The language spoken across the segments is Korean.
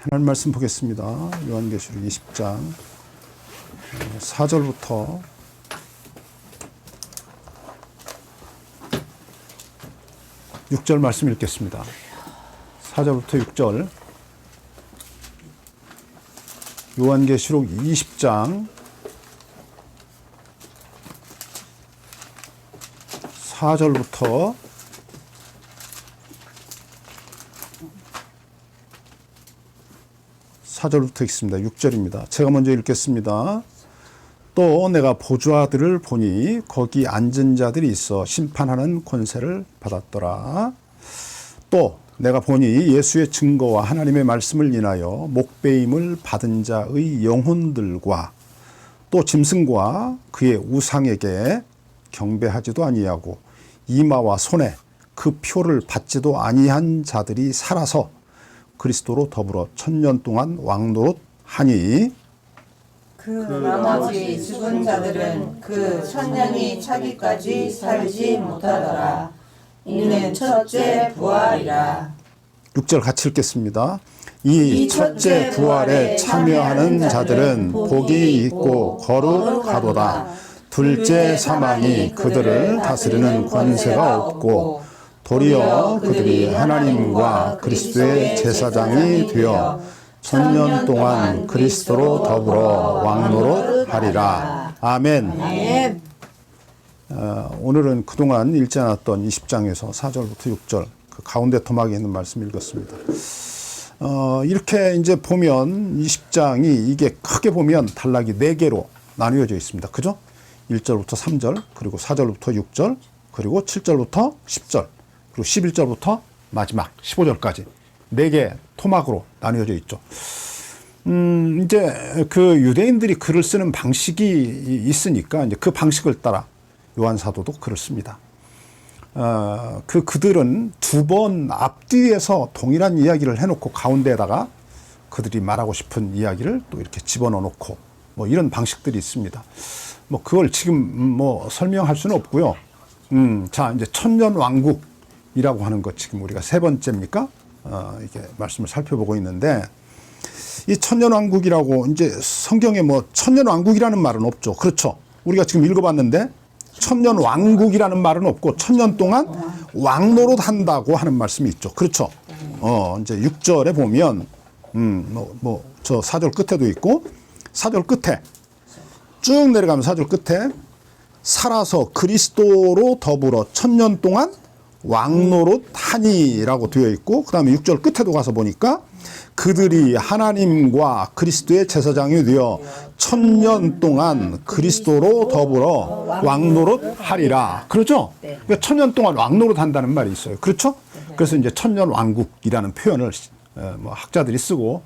하나님 말씀 보겠습니다. 요한계시록 20장 4절부터 6절 말씀 읽겠습니다. 4절부터 6절 요한계시록 20장 4절부터 4절부터 읽습니다. 6절입니다. 제가 먼저 읽겠습니다. 또 내가 보좌들을 보니 거기 앉은 자들이 있어 심판하는 권세를 받았더라. 또 내가 보니 예수의 증거와 하나님의 말씀을 인하여 목배임을 받은 자의 영혼들과 또 짐승과 그의 우상에게 경배하지도 아니하고 이마와 손에 그 표를 받지도 아니한 자들이 살아서 그리스도로 더불어 1000년 동안 왕노릇 하니 그 나머지 죽은 자들은 그 1000년이 차기까지 살지 못하더라. 이는 첫째 부활이라. 6절 같이 읽겠습니다. 이 첫째 부활에 참여하는 자들은 복이 있고 거룩하도다. 둘째 사망이 그들을 다스리는 권세가 없고 도리어 그들이 하나님과 그리스도의 제사장이 되어 1000년 동안 그리스도로 더불어 왕노릇 하리라. 아멘. 아멘. 오늘은 그동안 읽지 않았던 20장에서 4절부터 6절 그 가운데 토막에 있는 말씀 읽었습니다. 이렇게 이제 보면 20장이 이게 크게 보면 단락이 4개로 나뉘어져 있습니다. 그죠? 1절부터 3절, 그리고 4절부터 6절, 그리고 7절부터 10절, 그리고 11절부터 마지막 15절까지 4개 토막으로 나뉘어져 있죠. 이제 그 유대인들이 글을 쓰는 방식이 있으니까 이제 그 방식을 따라 요한 사도도 글을 씁니다. 그들은 2번 앞뒤에서 동일한 이야기를 해놓고 가운데에다가 그들이 말하고 싶은 이야기를 또 이렇게 집어넣어 놓고 뭐 이런 방식들이 있습니다. 뭐 그걸 지금 뭐 설명할 수는 없고요. 자, 이제 1000년 왕국이라고 하는 것 지금 우리가 3번째입니까? 이게 말씀을 살펴보고 있는데 이 1000년 왕국이라고 이제 성경에 뭐 1000년 왕국이라는 말은 없죠. 그렇죠. 우리가 지금 읽어봤는데 1000년 왕국이라는 말은 없고 1000년 동안 왕노릇 한다고 하는 말씀이 있죠. 그렇죠. 이제 6절에 보면 저 4절 끝에도 있고 4절 끝에 쭉 내려가면 4절 끝에 살아서 그리스도로 더불어 1000년 동안 왕노릇 하니라고 되어 있고 그 다음에 6절 끝에도 가서 보니까 그들이 하나님과 그리스도의 제사장이 되어 1000년 동안 그리스도로 더불어 왕노릇 하리라. 그렇죠? 그러니까 1000년 동안 왕노릇 한다는 말이 있어요. 그렇죠? 그래서 이제 1000년 왕국이라는 표현을 뭐 학자들이 쓰고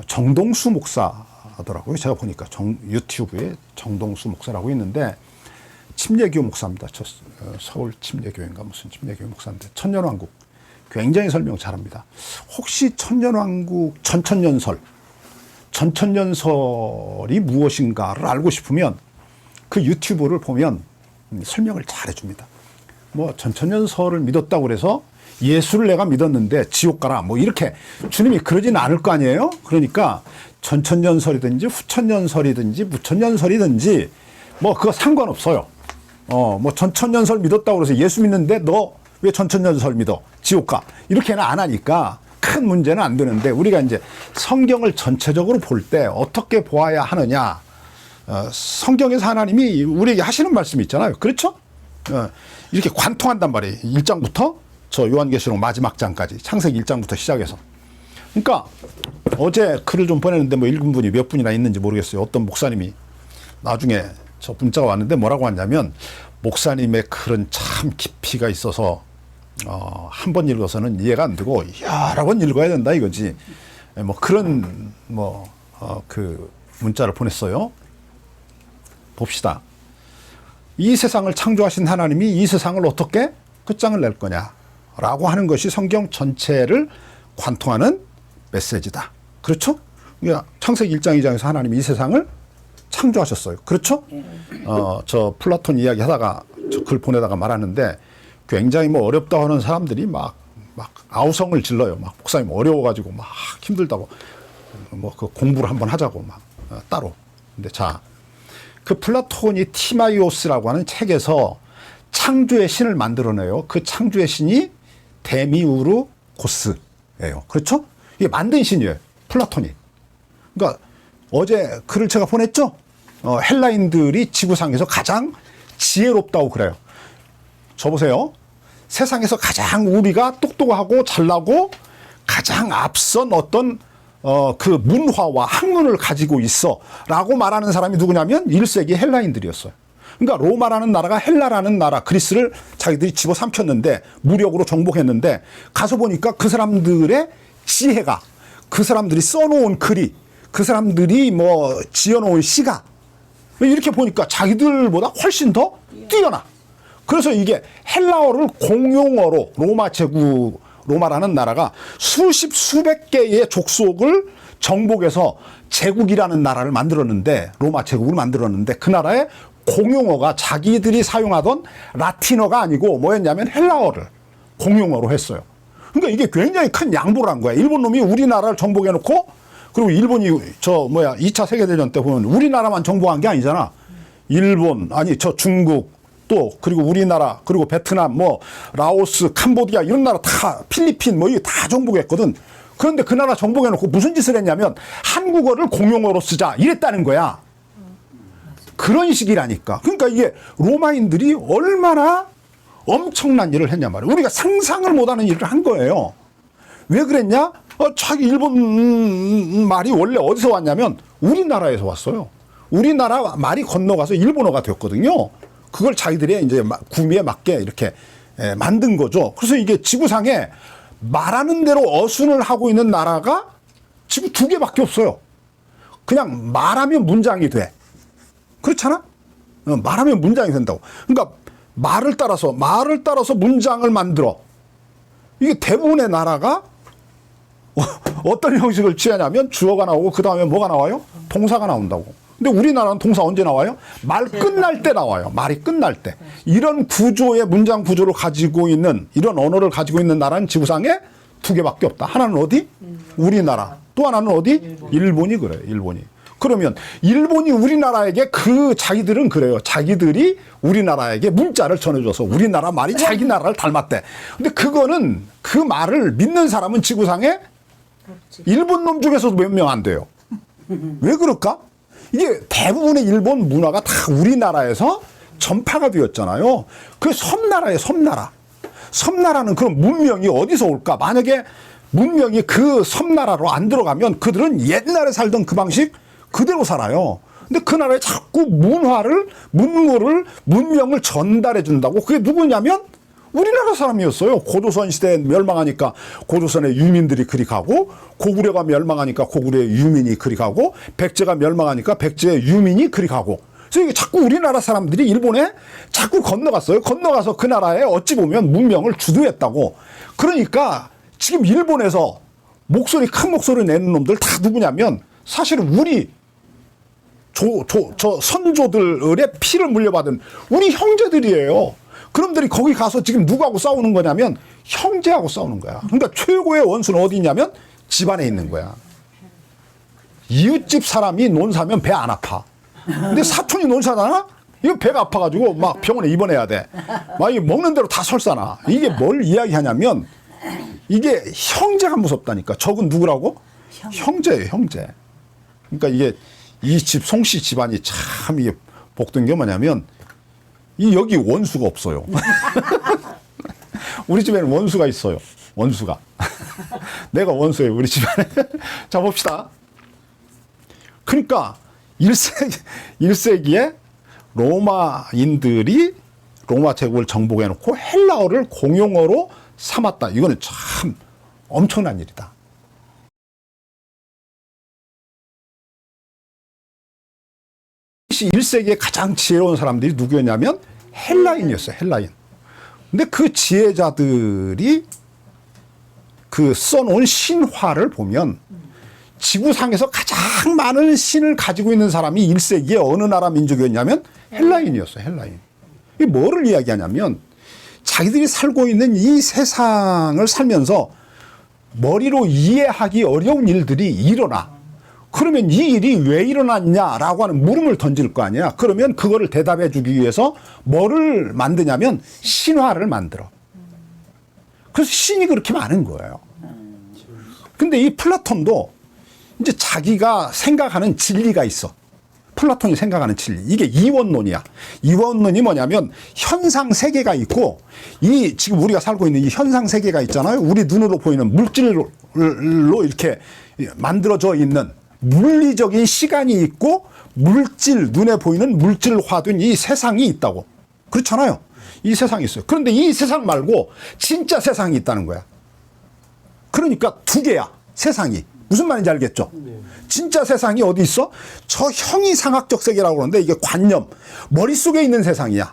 정동수 목사더라고요. 제가 보니까 유튜브에 정동수 목사라고 있는데 침례교 목사입니다. 저 서울 침례교인가 무슨 침례교 목사인데 천년왕국 굉장히 설명 잘합니다. 혹시 천년왕국 전천년설이 무엇인가를 알고 싶으면 그 유튜브를 보면 설명을 잘 해줍니다. 뭐 전천년설을 믿었다고 그래서 예수를 내가 믿었는데 지옥 가라 뭐 이렇게 주님이 그러지는 않을 거 아니에요. 그러니까 전천년설이든지 후천년설이든지 무천년설이든지 뭐 그거 상관없어요. 뭐 전천년설 믿었다고 그래서 예수 믿는데 너 왜 전천년설 믿어? 지옥 가. 이렇게는 안 하니까 큰 문제는 안 되는데 우리가 이제 성경을 전체적으로 볼 때 어떻게 보아야 하느냐. 성경에서 하나님이 우리에게 하시는 말씀이 있잖아요. 그렇죠? 이렇게 관통한단 말이에요. 1장부터 저 요한계시록 마지막 장까지 창세기 1장부터 시작해서. 그러니까 어제 글을 좀 보내는데 뭐 읽은 분이 몇 분이나 있는지 모르겠어요. 어떤 목사님이 나중에 저 문자가 왔는데 뭐라고 하냐면 목사님의 글은 참 깊이가 있어서 한 번 읽어서는 이해가 안 되고 여러 번 읽어야 된다 이거지. 뭐 그런 그 문자를 보냈어요. 봅시다. 이 세상을 창조하신 하나님이 이 세상을 어떻게 끝장을 낼 거냐라고 하는 것이 성경 전체를 관통하는 메시지다. 그렇죠? 창세기 1장 2장에서 하나님이 이 세상을 창조하셨어요. 그렇죠? 저 플라톤 이야기 하다가 저 글 보내다가 말하는데 굉장히 뭐 어렵다 하는 사람들이 막 막 아우성을 질러요. 막 목사님 어려워가지고 막 힘들다고 뭐 그 공부를 한번 하자고 막 따로. 근데 자, 그 플라톤이 티마이오스라고 하는 책에서 창조의 신을 만들어내요. 그 창조의 신이 데미우르 고스예요. 그렇죠? 이게 만든 신이에요. 플라톤이. 그러니까 어제 글을 제가 보냈죠? 헬라인들이 지구상에서 가장 지혜롭다고 그래요. 저 보세요. 세상에서 가장 우리가 똑똑하고 잘나고 가장 앞선 어떤 그 문화와 학문을 가지고 있어 라고 말하는 사람이 누구냐면 1세기 헬라인들이었어요. 그러니까 로마라는 나라가 헬라라는 나라 그리스를 자기들이 집어삼켰는데 무력으로 정복했는데 가서 보니까 그 사람들의 지혜가 그 사람들이 써놓은 글이 그 사람들이 뭐 지어놓은 시가 이렇게 보니까 자기들보다 훨씬 더 뛰어나. 그래서 이게 헬라어를 공용어로 로마라는 나라가 수백 개의 족속을 정복해서 제국이라는 나라를 만들었는데 로마 제국을 만들었는데 그 나라의 공용어가 자기들이 사용하던 라틴어가 아니고 뭐였냐면 헬라어를 공용어로 했어요. 그러니까 이게 굉장히 큰 양보를 한 거야. 일본 놈이 우리나라를 정복해 놓고 그리고 일본이 2차 세계대전 때 보면 우리나라만 정복한 게 아니잖아. 일본, 중국, 또 그리고 우리나라, 그리고 베트남, 뭐 라오스, 캄보디아 이런 나라 다 필리핀 뭐 이게 다 정복했거든. 그런데 그 나라 정복해 놓고 무슨 짓을 했냐면 한국어를 공용어로 쓰자 이랬다는 거야. 그런 식이라니까. 그러니까 이게 로마인들이 얼마나 엄청난 일을 했냐 말이야. 우리가 상상을 못하는 일을 한 거예요. 왜 그랬냐? 자기 일본 말이 원래 어디서 왔냐면 우리나라에서 왔어요. 우리나라 말이 건너가서 일본어가 됐거든요. 그걸 자기들의 이제 구미에 맞게 이렇게 만든 거죠. 그래서 이게 지구상에 말하는 대로 어순을 하고 있는 나라가 지금 2개밖에 없어요. 그냥 말하면 문장이 돼. 그렇잖아? 말하면 문장이 된다고. 그러니까 말을 따라서 문장을 만들어. 이게 대부분의 나라가 어떤 형식을 취하냐면 주어가 나오고 그 다음에 뭐가 나와요? 동사가 나온다고. 근데 우리나라는 동사 언제 나와요? 말 끝날 때 나와요. 말이 끝날 때. 이런 구조의 문장 구조를 가지고 있는 이런 언어를 가지고 있는 나라는 지구상에 2개밖에 없다. 하나는 어디? 우리나라. 또 하나는 어디? 일본이 그래요. 일본이. 그러면 일본이 우리나라에게 자기들은 그래요. 자기들이 우리나라에게 문자를 전해줘서 우리나라 말이 자기 나라를 닮았대. 근데 그거는 그 말을 믿는 사람은 지구상에 일본 놈 중에서도 몇 명 안 돼요. 왜 그럴까? 이게 대부분의 일본 문화가 다 우리나라에서 전파가 되었잖아요. 그 섬나라예요, 섬나라. 섬나라는 그런 문명이 어디서 올까? 만약에 문명이 그 섬나라로 안 들어가면 그들은 옛날에 살던 그 방식 그대로 살아요. 근데 그 나라에 자꾸 문명을 전달해 준다고. 그게 누구냐면 우리나라 사람이었어요. 고조선 시대 멸망하니까 고조선의 유민들이 그리 가고, 고구려가 멸망하니까 고구려의 유민이 그리 가고, 백제가 멸망하니까 백제의 유민이 그리 가고. 그래서 이게 자꾸 우리나라 사람들이 일본에 자꾸 건너갔어요. 건너가서 그 나라에 어찌 보면 문명을 주도했다고. 그러니까 지금 일본에서 큰 목소리 내는 놈들 다 누구냐면 사실은 우리 저 선조들의 피를 물려받은 우리 형제들이에요. 그놈들이 거기 가서 지금 누구하고 싸우는 거냐면 형제하고 싸우는 거야. 그러니까 최고의 원수는 어디 있냐면 집안에 있는 거야. 이웃집 사람이 논사면 배 안 아파. 근데 사촌이 논사잖아? 이거 배가 아파가지고 막 병원에 입원해야 돼. 막 먹는 대로 다 설사나. 이게 뭘 이야기하냐면 이게 형제가 무섭다니까. 적은 누구라고? 형제예요, 형제. 그러니까 이게 이 집 송씨 집안이 참 이게 복된 게 뭐냐면 여기 원수가 없어요. 우리 집에는 원수가 있어요. 원수가. 내가 원수예요, 우리 집안에. 자, 봅시다. 그러니까 1세기에 로마인들이 로마 제국을 정복해 놓고 헬라어를 공용어로 삼았다. 이거는 참 엄청난 일이다. 1세기에 가장 지혜로운 사람들이 누구였냐면 헬라인이었어요. 헬라인. 근데 그 지혜자들이 그 써놓은 신화를 보면 지구상에서 가장 많은 신을 가지고 있는 사람이 1세기에 어느 나라 민족이었냐면 헬라인이었어요. 헬라인. 이게 뭐를 이야기하냐면 자기들이 살고 있는 이 세상을 살면서 머리로 이해하기 어려운 일들이 일어나. 그러면 이 일이 왜 일어났냐라고 하는 물음을 던질 거 아니야. 그러면 그거를 대답해 주기 위해서 뭐를 만드냐면 신화를 만들어. 그래서 신이 그렇게 많은 거예요. 근데 이 플라톤도 이제 자기가 생각하는 진리가 있어. 플라톤이 생각하는 진리. 이게 이원론이야. 이원론이 뭐냐면 현상 세계가 있고, 이 지금 우리가 살고 있는 이 현상 세계가 있잖아요. 우리 눈으로 보이는 물질로 이렇게 만들어져 있는 물리적인 시간이 있고, 물질, 눈에 보이는 물질화된 이 세상이 있다고. 그렇잖아요. 이 세상이 있어요. 그런데 이 세상 말고 진짜 세상이 있다는 거야. 그러니까 두 개야, 세상이. 무슨 말인지 알겠죠? 진짜 세상이 어디 있어? 저 형이상학적 세계라고 그러는데 이게 관념, 머릿속에 있는 세상이야.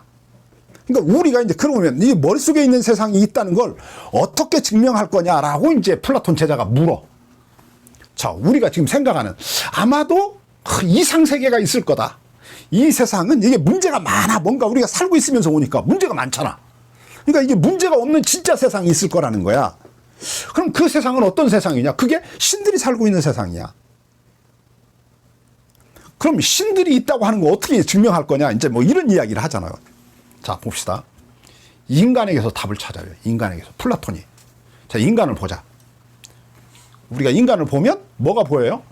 그러니까 우리가 이제 그러면 이 머릿속에 있는 세상이 있다는 걸 어떻게 증명할 거냐라고 이제 플라톤 제자가 물어. 자, 우리가 지금 생각하는 아마도 이상세계가 있을 거다. 이 세상은 이게 문제가 많아. 뭔가 우리가 살고 있으면서 오니까 문제가 많잖아. 그러니까 이게 문제가 없는 진짜 세상이 있을 거라는 거야. 그럼 그 세상은 어떤 세상이냐? 그게 신들이 살고 있는 세상이야. 그럼 신들이 있다고 하는 거 어떻게 증명할 거냐? 이제 뭐 이런 이야기를 하잖아요. 자, 봅시다. 인간에게서 답을 찾아요. 인간에게서. 플라톤이. 자, 인간을 보자. 우리가 인간을 보면 뭐가 보여요?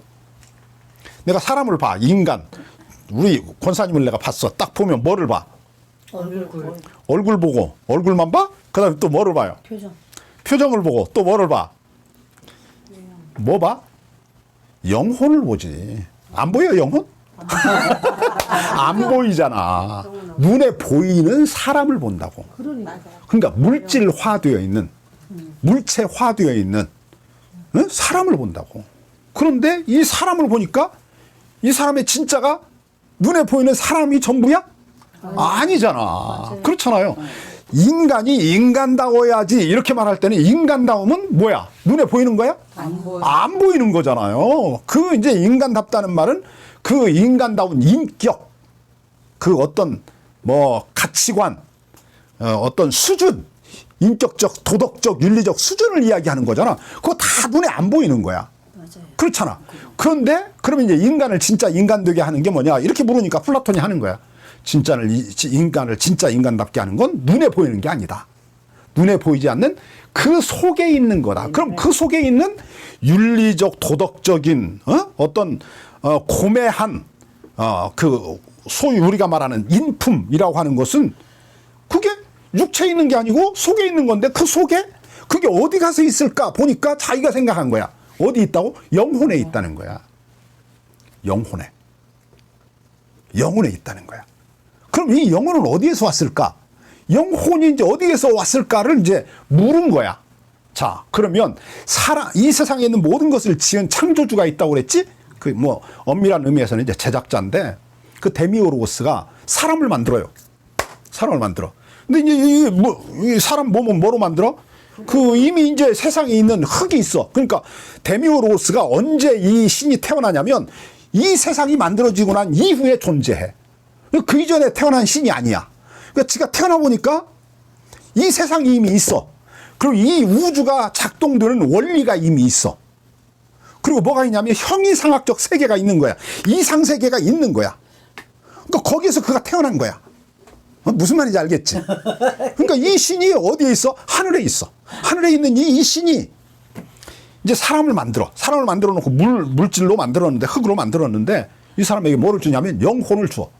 내가 사람을 봐. 인간. 우리 권사님을 내가 봤어. 딱 보면 뭐를 봐? 얼굴 보고. 얼굴만 봐? 그 다음에 또 뭐를 봐요? 표정을 보고. 또 뭐를 봐? 뭐 봐? 영혼을 보지. 안 보여, 영혼? 안 보이잖아. 눈에 보이는 사람을 본다고. 그러니까 물질화되어 있는, 물체화되어 있는 사람을 본다고. 그런데 이 사람을 보니까 이 사람의 진짜가 눈에 보이는 사람이 전부야? 아니잖아. 그렇잖아요. 인간이 인간다워야지 이렇게 말할 때는 인간다움은 뭐야? 눈에 보이는 거야? 안 보이는 거잖아요. 그 이제 인간답다는 말은 그 인간다운 인격, 그 어떤 뭐 가치관, 어떤 수준, 인격적, 도덕적, 윤리적 수준을 이야기하는 거잖아. 그거 다 눈에 안 보이는 거야. 그렇잖아. 그런데 그러면 이제 인간을 진짜 인간 되게 하는 게 뭐냐? 이렇게 물으니까 플라톤이 하는 거야. 인간을 진짜 인간답게 하는 건 눈에 보이는 게 아니다. 눈에 보이지 않는 그 속에 있는 거다. 그럼 그 속에 있는 윤리적, 도덕적인 어떤 고매한 그 소위 우리가 말하는 인품이라고 하는 것은 그게 육체에 있는 게 아니고 속에 있는 건데 그 속에 그게 어디 가서 있을까 보니까 자기가 생각한 거야. 어디 있다고? 영혼에 있다는 거야. 영혼에 있다는 거야. 그럼 이 영혼은 어디에서 왔을까? 영혼이 이제 어디에서 왔을까를 이제 물은 거야. 자, 그러면 이 세상에 있는 모든 것을 지은 창조주가 있다고 그랬지? 그 뭐 엄밀한 의미에서는 이제 제작자인데 그 데미오로고스가 사람을 만들어요. 사람을 만들어. 근데 이제 이 사람 몸은 뭐로 만들어? 그 이미 이제 세상에 있는 흙이 있어. 그러니까 데미오로고스가 언제 이 신이 태어나냐면 이 세상이 만들어지고 난 이후에 존재해. 그 이전에 태어난 신이 아니야. 그러니까 지가 태어나 보니까 이 세상이 이미 있어. 그리고 이 우주가 작동되는 원리가 이미 있어. 그리고 뭐가 있냐면 형이상학적 세계가 있는 거야. 이상세계가 있는 거야. 그러니까 거기에서 그가 태어난 거야. 무슨 말인지 알겠지? 그러니까 이 신이 어디에 있어? 하늘에 있어. 하늘에 있는 이 신이 이제 사람을 만들어 놓고 물질로 만들었는데, 흙으로 만들었는데 이 사람에게 뭐를 주냐면 영혼을 주어.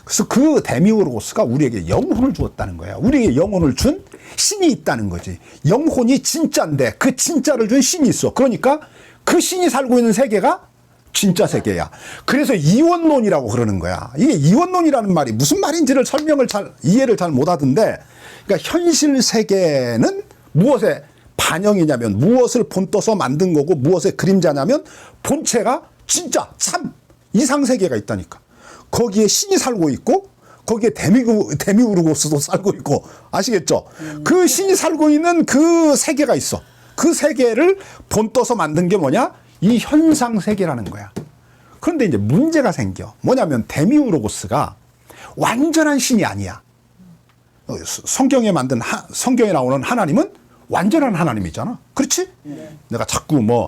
그래서 그 데미오로고스가 우리에게 영혼을 주었다는 거야. 우리에게 영혼을 준 신이 있다는 거지. 영혼이 진짜인데 그 진짜를 준 신이 있어. 그러니까 그 신이 살고 있는 세계가 진짜 세계야. 그래서 이원론이라고 그러는 거야. 이게 이원론이라는 말이 무슨 말인지를 이해를 잘 못하던데, 그러니까 현실 세계는 무엇의 반영이냐면 무엇을 본떠서 만든 거고 무엇의 그림자냐면 본체가 진짜 참 이상 세계가 있다니까. 거기에 신이 살고 있고 거기에 데미우르고스도 살고 있고, 아시겠죠? 그 신이 살고 있는 그 세계가 있어. 그 세계를 본떠서 만든 게 뭐냐? 이 현상 세계라는 거야. 그런데 이제 문제가 생겨. 뭐냐면 데미우르고스가 완전한 신이 아니야. 성경에 성경에 나오는 하나님은 완전한 하나님이잖아. 그렇지? 내가 자꾸 뭐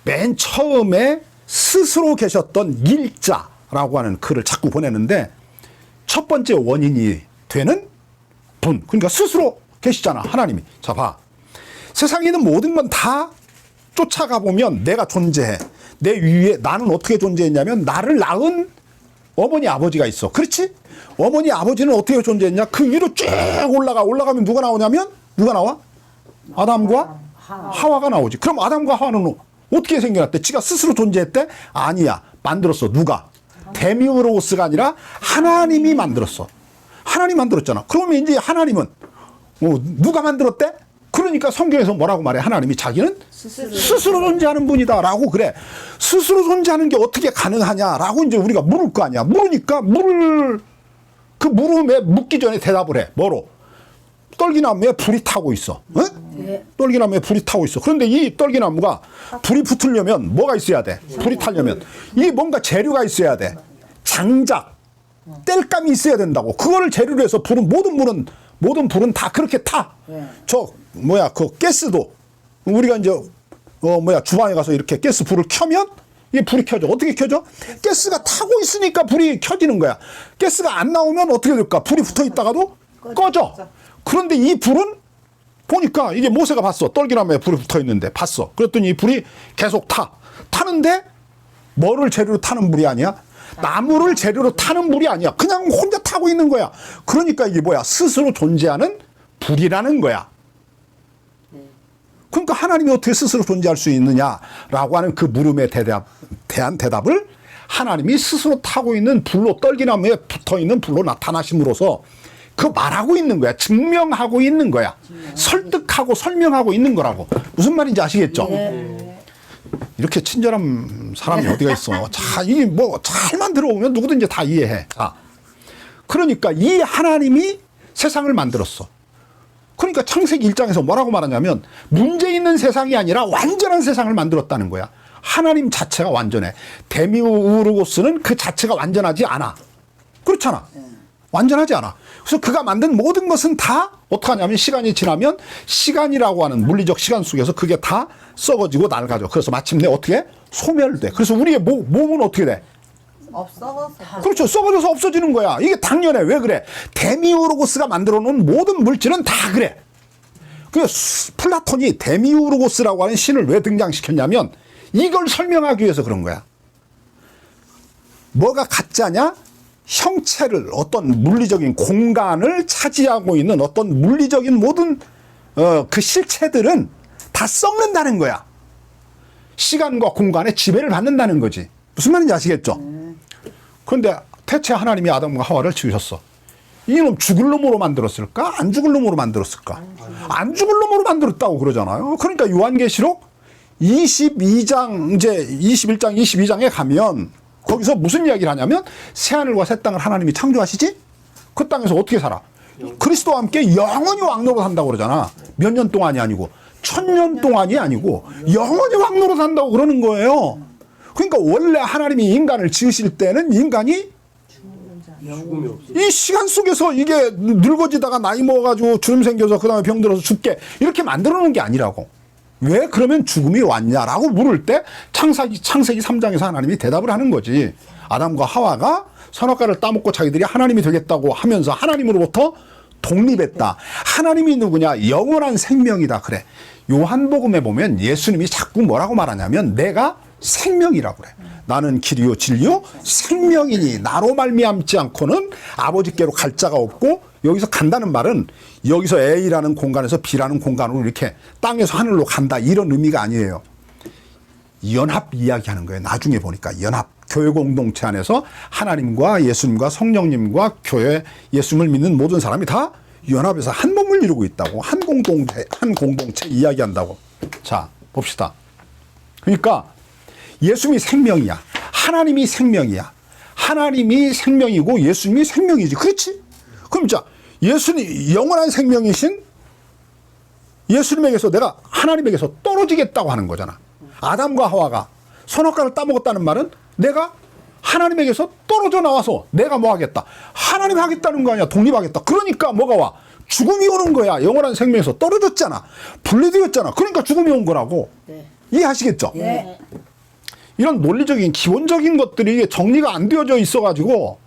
맨 처음에 스스로 계셨던 일자라고 하는 글을 자꾸 보내는데 첫 번째 원인이 되는 분. 그러니까 스스로 계시잖아. 하나님이. 자, 봐. 세상에 있는 모든 건 다 쫓아가 보면 내가 존재해. 내 위에 나는 어떻게 존재했냐면 나를 낳은 어머니 아버지가 있어. 그렇지? 어머니 아버지는 어떻게 존재했냐? 그 위로 쭉 올라가면 누가 나오냐면 누가 나와? 아담과 하와가 나오지. 그럼 아담과 하와는 어떻게 생겨났대? 지가 스스로 존재했대? 아니야. 만들었어. 누가? 데미우로고스가 아니라 하나님이 만들었어. 하나님 만들었잖아. 그러면 이제 하나님은 누가 만들었대? 그러니까 성경에서 뭐라고 말해? 하나님이 자기는 스스로 존재하는 분이다 라고 그래. 스스로 존재하는 게 어떻게 가능하냐라고 이제 우리가 물을 거 아니야. 물으니까 그 물음에 묻기 전에 대답을 해. 뭐로? 떨기나무에 불이 타고 있어. 어? 네. 떨기나무에 불이 타고 있어. 그런데 이 떨기나무가 불이 붙으려면 뭐가 있어야 돼? 불이 타려면 이게 뭔가 재료가 있어야 돼. 장작, 땔감이 있어야 된다고. 그거를 재료로 해서 모든 불은 다 그렇게 타. 그 가스도 우리가 이제 주방에 가서 이렇게 가스 불을 켜면 이게 불이 켜져. 어떻게 켜져? 가스가 타고 있으니까 불이 켜지는 거야. 가스가 안 나오면 어떻게 될까? 불이 붙어 있다가도 꺼져. 그런데 이 불은 보니까 이게 모세가 봤어. 떨기나무에 불이 붙어 있는데 봤어. 그랬더니 이 불이 계속 타는데 뭐를 재료로 타는 불이 아니야? 나무를 재료로 타는 불이 아니야. 그냥 혼자 타고 있는 거야. 그러니까 이게 뭐야? 스스로 존재하는 불이라는 거야. 그러니까 하나님이 어떻게 스스로 존재할 수 있느냐라고 하는 그 물음에 대한 대답을 하나님이 스스로 타고 있는 불로 떨기나무에 붙어 있는 불로 나타나심으로써 그 말하고 있는 거야. 증명하고 있는 거야. 설득하고 설명하고 있는 거라고. 무슨 말인지 아시겠죠? 이렇게 친절한 사람이 어디가 있어. 자, 이게 뭐 잘만 들어오면 누구든지 다 이해해. 자, 그러니까 이 하나님이 세상을 만들었어. 그러니까 창세기 1장에서 뭐라고 말하냐면 문제 있는 세상이 아니라 완전한 세상을 만들었다는 거야. 하나님 자체가 완전해. 데미우르고스는 그 자체가 완전하지 않아. 그렇잖아. 완전하지 않아. 그래서 그가 만든 모든 것은 다 어떻게 하냐면 시간이 지나면 시간이라고 하는 물리적 시간 속에서 그게 다 썩어지고 낡아져. 그래서 마침내 어떻게? 소멸돼. 그래서 우리의 몸은 어떻게 돼? 그렇죠. 썩어져서 없어지는 거야. 이게 당연해. 왜 그래? 데미우르고스가 만들어 놓은 모든 물질은 다 그래. 그 플라톤이 데미우르고스라고 하는 신을 왜 등장시켰냐면 이걸 설명하기 위해서 그런 거야. 뭐가 가짜냐? 형체를 어떤 물리적인 공간을 차지하고 있는 어떤 물리적인 모든 그 실체들은 다 썩는다는 거야. 시간과 공간에 지배를 받는다는 거지. 무슨 말인지 아시겠죠? 그런데 대체 하나님이 아담과 하와를 지으셨어. 이놈 죽을 놈으로 만들었을까? 안 죽을 놈으로 만들었을까? 안 죽을 놈으로 만들었다고 그러잖아요. 그러니까 요한계시록 22장 이제 21장 22장에 가면 거기서 무슨 이야기를 하냐면 새하늘과 새 땅을 하나님이 창조하시지? 그 땅에서 어떻게 살아? 그리스도와 함께 영원히 왕노로 산다고 그러잖아. 몇 년 동안이 아니고 1000년 동안이 아니고 영원히 왕노로 산다고 그러는 거예요. 그러니까 원래 하나님이 인간을 지으실 때는 인간이 이 시간 속에서 이게 늙어지다가 나이 먹어가지고 주름 생겨서 그 다음에 병들어서 죽게 이렇게 만들어 놓은 게 아니라고. 왜 그러면 죽음이 왔냐라고 물을 때 창세기 3장에서 하나님이 대답을 하는 거지. 아담과 하와가 선악과를 따먹고 자기들이 하나님이 되겠다고 하면서 하나님으로부터 독립했다. 하나님이 누구냐? 영원한 생명이다. 그래. 요한복음에 보면 예수님이 자꾸 뭐라고 말하냐면 내가 생명이라고 그래. 나는 길이요 진리요 생명이니 나로 말미암지 않고는 아버지께로 갈 자가 없고, 여기서 간다는 말은 여기서 A라는 공간에서 B라는 공간으로 이렇게 땅에서 하늘로 간다 이런 의미가 아니에요. 연합 이야기하는 거예요. 나중에 보니까 연합. 교회 공동체 안에서 하나님과 예수님과 성령님과 교회 예수님을 믿는 모든 사람이 다 연합해서 한 몸을 이루고 있다고. 한 공동체 이야기한다고. 자, 봅시다. 그러니까 예수님이 생명이야. 하나님이 생명이야. 하나님이 생명이고 예수님이 생명이지. 그렇지? 그럼 자, 예수님 영원한 생명이신 예수님에게서 내가 하나님에게서 떨어지겠다고 하는 거잖아. 아담과 하와가 선악과를 따먹었다는 말은 내가 하나님에게서 떨어져 나와서 내가 뭐 하겠다. 하나님이 하겠다는 거 아니야. 독립하겠다. 그러니까 뭐가 와? 죽음이 오는 거야. 영원한 생명에서 떨어졌잖아. 분리되었잖아. 그러니까 죽음이 온 거라고. 네. 이해하시겠죠? 네. 이런 논리적인 기본적인 것들이 이게 정리가 안 되어져 있어가지고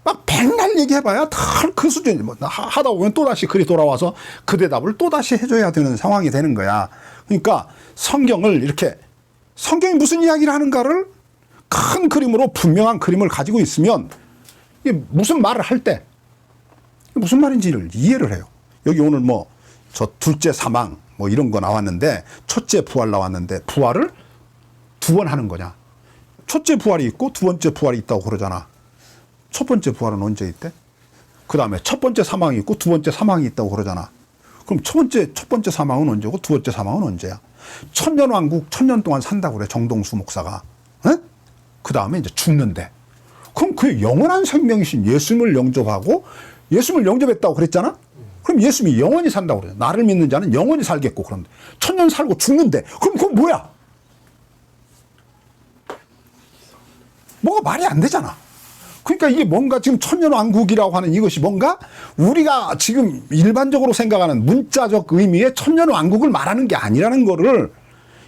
막 백날 얘기해봐야 다 그 수준이 뭐 하다 보면 또다시 글이 돌아와서 그 대답을 또다시 해줘야 되는 상황이 되는 거야. 그러니까 성경을 이렇게 성경이 무슨 이야기를 하는가를 큰 그림으로 분명한 그림을 가지고 있으면 이게 무슨 말을 할 때 무슨 말인지를 이해를 해요. 여기 오늘 뭐 저 둘째 사망 뭐 이런 거 나왔는데 첫째 부활 나왔는데 부활을 두 번 하는 거냐. 첫째 부활이 있고 두 번째 부활이 있다고 그러잖아. 첫 번째 부활은 언제 있대? 그 다음에 첫 번째 사망이 있고 두 번째 사망이 있다고 그러잖아. 그럼 첫 번째 사망은 언제고 두 번째 사망은 언제야? 천년왕국 1000년 동안 산다고 그래. 정동수 목사가. 그 다음에 이제 죽는데. 그럼 그 영원한 생명이신 예수님을 영접하고 예수님을 영접했다고 그랬잖아? 그럼 예수님이 영원히 산다고 그래. 나를 믿는 자는 영원히 살겠고 그런데 1000년 살고 죽는데 그럼 그건 뭐야? 뭐가 말이 안 되잖아. 그러니까 이게 뭔가 지금 천년왕국이라고 하는 이것이 뭔가 우리가 지금 일반적으로 생각하는 문자적 의미의 천년왕국을 말하는 게 아니라는 거를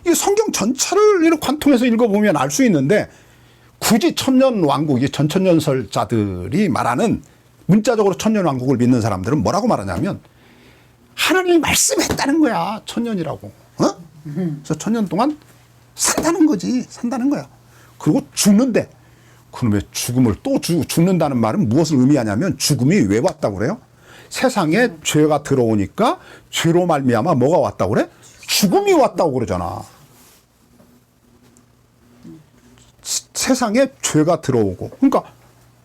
이 성경 전체를 이렇게 관통해서 읽어보면 알 수 있는데 굳이 천년왕국이 전천년설자들이 말하는 문자적으로 천년왕국을 믿는 사람들은 뭐라고 말하냐면 하나님이 말씀했다는 거야. 천년이라고. 그래서 1000년 동안 산다는 거지. 산다는 거야. 그리고 죽는데 그놈의 죽음을 또 죽는다는 말은 무엇을 의미하냐면 죽음이 왜 왔다고 그래요? 세상에 죄가 들어오니까 죄로 말미암아 뭐가 왔다고 그래? 죽음이 왔다고 그러잖아. 세상에 죄가 들어오고 그러니까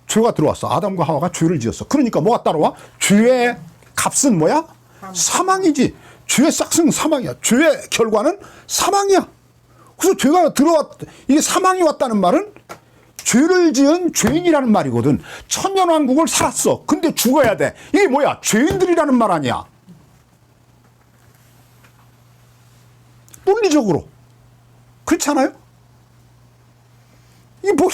죄가 들어왔어. 아담과 하와가 죄를 지었어. 그러니까 뭐가 따라와? 죄의 값은 뭐야? 사망이지. 죄의 싹은 사망이야. 죄의 결과는 사망이야. 그래서 죄가 이게 사망이 왔다는 말은 죄를 지은 죄인이라는 말이거든. 천년왕국을 살았어. 근데 죽어야 돼. 이게 뭐야? 죄인들이라는 말 아니야. 논리적으로. 그렇지 않아요? 이게 뭐,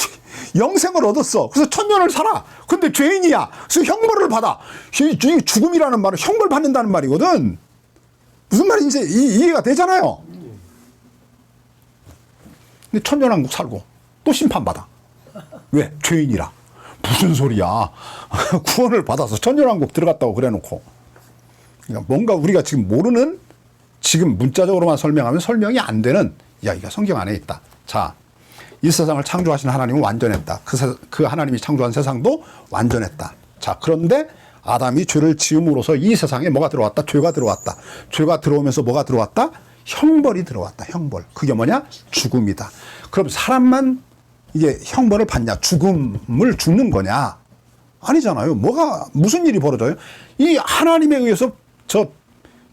영생을 얻었어. 그래서 1000년을 살아. 근데 죄인이야. 그래서 형벌을 받아. 이 죽음이라는 말은 형벌 받는다는 말이거든. 무슨 말인지 이해가 되잖아요. 근데 천년왕국 살고 또 심판받아. 왜? 죄인이라. 무슨 소리야. 구원을 받아서 천년왕국 들어갔다고 그래놓고. 그러니까 뭔가 우리가 지금 모르는 지금 문자적으로만 설명하면 설명이 안 되는 이야기가 성경 안에 있다. 자, 이 세상을 창조하신 하나님은 완전했다. 그 하나님이 창조한 세상도 완전했다. 자, 그런데 아담이 죄를 지음으로써 이 세상에 뭐가 들어왔다? 죄가 들어왔다. 죄가 들어오면서 뭐가 들어왔다? 형벌이 들어왔다. 형벌. 그게 뭐냐? 죽음이다. 그럼 사람만 이게 형벌을 받냐? 죽음을 죽는 거냐? 아니잖아요. 무슨 일이 벌어져요? 이 하나님에 의해서 저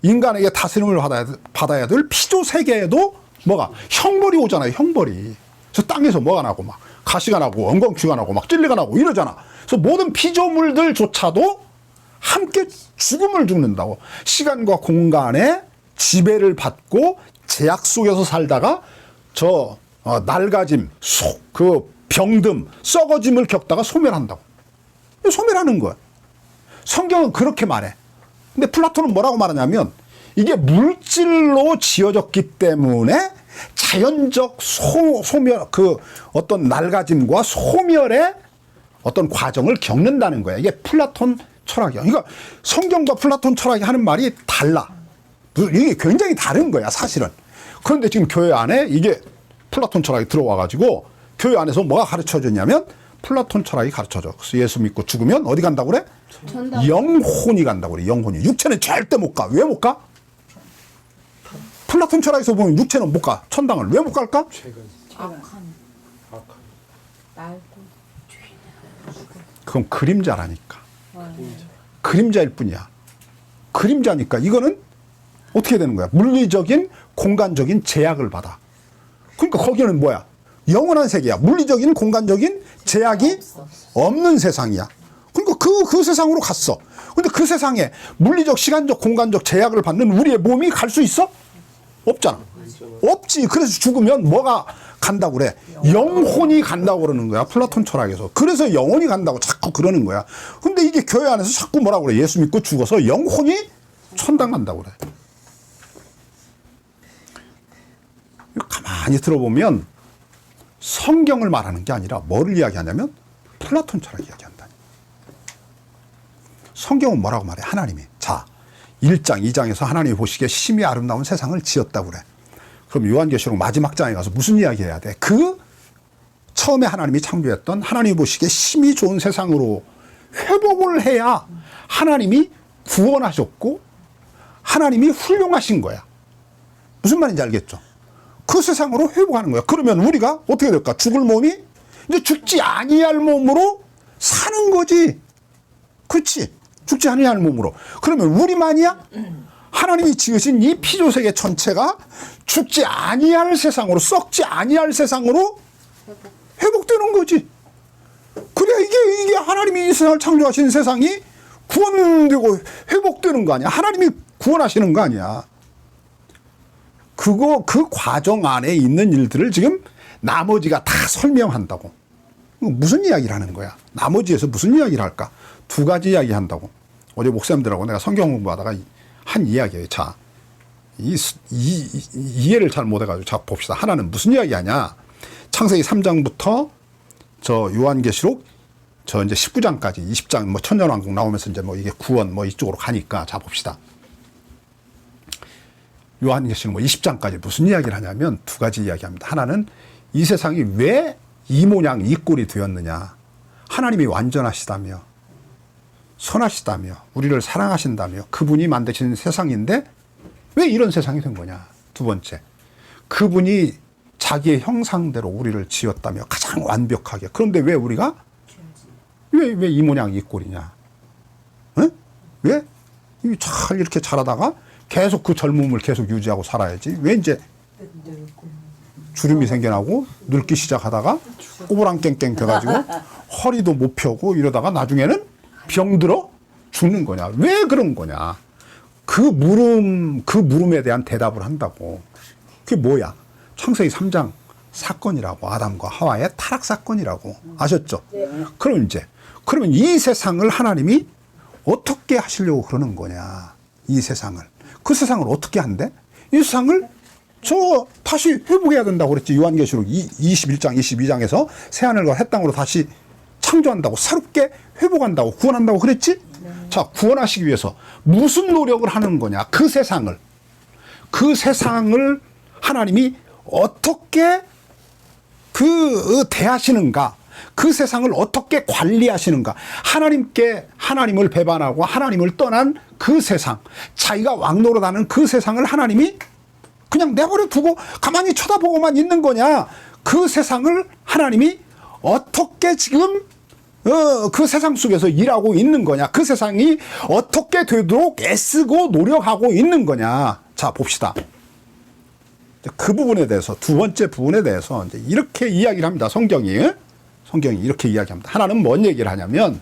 인간에게 다스림을 받아야 될 피조 세계에도 뭐가? 형벌이 오잖아요. 형벌이. 저 땅에서 뭐가 나고 막 가시가 나고 엉겅퀴가 나고 막 찔레가 나고 이러잖아. 그래서 모든 피조물들조차도 함께 죽음을 죽는다고. 시간과 공간의 지배를 받고 제약 속에서 살다가 저 낡아짐, 병듦, 썩어짐을 겪다가 소멸한다고. 소멸하는 거야. 성경은 그렇게 말해. 근데 플라톤은 뭐라고 말하냐면 이게 물질로 지어졌기 때문에 자연적 소멸, 어떤 낡아짐과 소멸의 어떤 과정을 겪는다는 거야. 이게 플라톤 철학이야. 그러니까 성경과 플라톤 철학이 하는 말이 달라. 이게 굉장히 다른 거야, 사실은. 그런데 지금 교회 안에 이게 플라톤 철학이 들어와가지고 교회 안에서 뭐가 가르쳐졌냐면 플라톤 철학이 가르쳐져. 그래서 예수 믿고 죽으면 어디 간다고 그래? 천당. 영혼이 간다고 그래. 영혼이. 육체는 절대 못 가. 왜 못 가? 플라톤 철학에서 보면 육체는 못 가. 천당을. 왜 못 갈까? 그건 그림자라니까. 그림자일 뿐이야. 그림자니까 이거는 어떻게 되는 거야? 물리적인 공간적인 제약을 받아. 그러니까 거기는 뭐야? 영원한 세계야. 물리적인 공간적인 제약이 없는 세상이야. 그러니까 그 세상으로 갔어. 근데 그 세상에 물리적 시간적 공간적 제약을 받는 우리의 몸이 갈 수 있어? 없잖아. 없지. 그래서 죽으면 뭐가 간다고 그래. 영혼이 간다고 그러는 거야. 플라톤 철학에서. 그래서 영혼이 간다고 자꾸 그러는 거야. 근데 이게 교회 안에서 자꾸 뭐라고 그래. 예수 믿고 죽어서 영혼이 천당 간다고 그래. 가만히 들어보면 성경을 말하는 게 아니라 뭐를 이야기하냐면 플라톤 철학 이야기한다. 성경은 뭐라고 말해? 하나님이. 자, 1장, 2장에서 하나님이 보시기에 심히 아름다운 세상을 지었다고 그래. 그럼 요한계시록 마지막 장에 가서 무슨 이야기 해야 돼? 그 처음에 하나님이 창조했던 하나님이 보시기에 심히 좋은 세상으로 회복을 해야 하나님이 구원하셨고 하나님이 훌륭하신 거야. 무슨 말인지 알겠죠? 그 세상으로 회복하는 거야. 그러면 우리가 어떻게 될까? 죽을 몸이 이제 죽지 아니할 몸으로 사는 거지. 그렇지? 죽지 아니할 몸으로. 그러면 우리만이야? 하나님이 지으신 이 피조세계 전체가 죽지 아니할 세상으로, 썩지 아니할 세상으로 회복되는 거지. 그래, 이게 하나님이 이 세상을 창조하신 세상이 구원되고 회복되는 거 아니야. 하나님이 구원하시는 거 아니야. 그 과정 안에 있는 일들을 지금 나머지가 다 설명한다고. 무슨 이야기를 하는 거야? 나머지에서 무슨 이야기를 할까? 두 가지 이야기 한다고. 어제 목사님들하고 내가 성경 공부하다가 한 이야기예요. 자, 이해를 잘 못해가지고 자 봅시다. 하나는 무슨 이야기하냐? 창세기 3장부터 저 요한계시록 저 이제 19장까지 20장 뭐 천년왕국 나오면서 이제 뭐 이게 구원 뭐 이쪽으로 가니까 자 봅시다. 요한계시록 뭐 20장까지 무슨 이야기를 하냐면 두 가지 이야기합니다. 하나는 이 세상이 왜 이 모양 이 꼴이 되었느냐. 하나님이 완전하시다며 선하시다며 우리를 사랑하신다며 그분이 만드신 세상인데 왜 이런 세상이 된 거냐. 두 번째, 그분이 자기의 형상대로 우리를 지었다며 가장 완벽하게. 그런데 왜 우리가 왜 이 모양 이 꼴이냐. 응? 왜? 잘 이렇게 자라다가 계속 그 젊음을 계속 유지하고 살아야지. 왜 이제 주름이 생겨나고 늙기 시작하다가 꼬부랑깽깽 돼가지고 허리도 못 펴고 이러다가 나중에는 병들어 죽는 거냐. 왜 그런 거냐. 그 물음에 대한 대답을 한다고. 그게 뭐야? 창세기 3장 사건이라고. 아담과 하와의 타락 사건이라고. 아셨죠? 그러면 이 세상을 하나님이 어떻게 하시려고 그러는 거냐. 이 세상을. 그 세상을 어떻게 한대? 이 세상을 다시 회복해야 된다고 그랬지. 요한계시록 21장, 22장에서 새하늘과 새 땅으로 다시 창조한다고, 새롭게 회복한다고, 구원한다고 그랬지? 자, 구원하시기 위해서 무슨 노력을 하는 거냐. 그 세상을 하나님이 어떻게 대하시는가. 그 세상을 어떻게 관리하시는가. 하나님을 배반하고 하나님을 떠난 그 세상, 자기가 왕노릇하는 그 세상을 하나님이 그냥 내버려 두고 가만히 쳐다보고만 있는 거냐. 그 세상을 하나님이 어떻게 지금 그 세상 속에서 일하고 있는 거냐. 그 세상이 어떻게 되도록 애쓰고 노력하고 있는 거냐. 자, 봅시다. 그 부분에 대해서, 두 번째 부분에 대해서 이제 이렇게 이야기를 합니다. 성경이 이렇게 이야기합니다. 하나는 뭔 얘기를 하냐면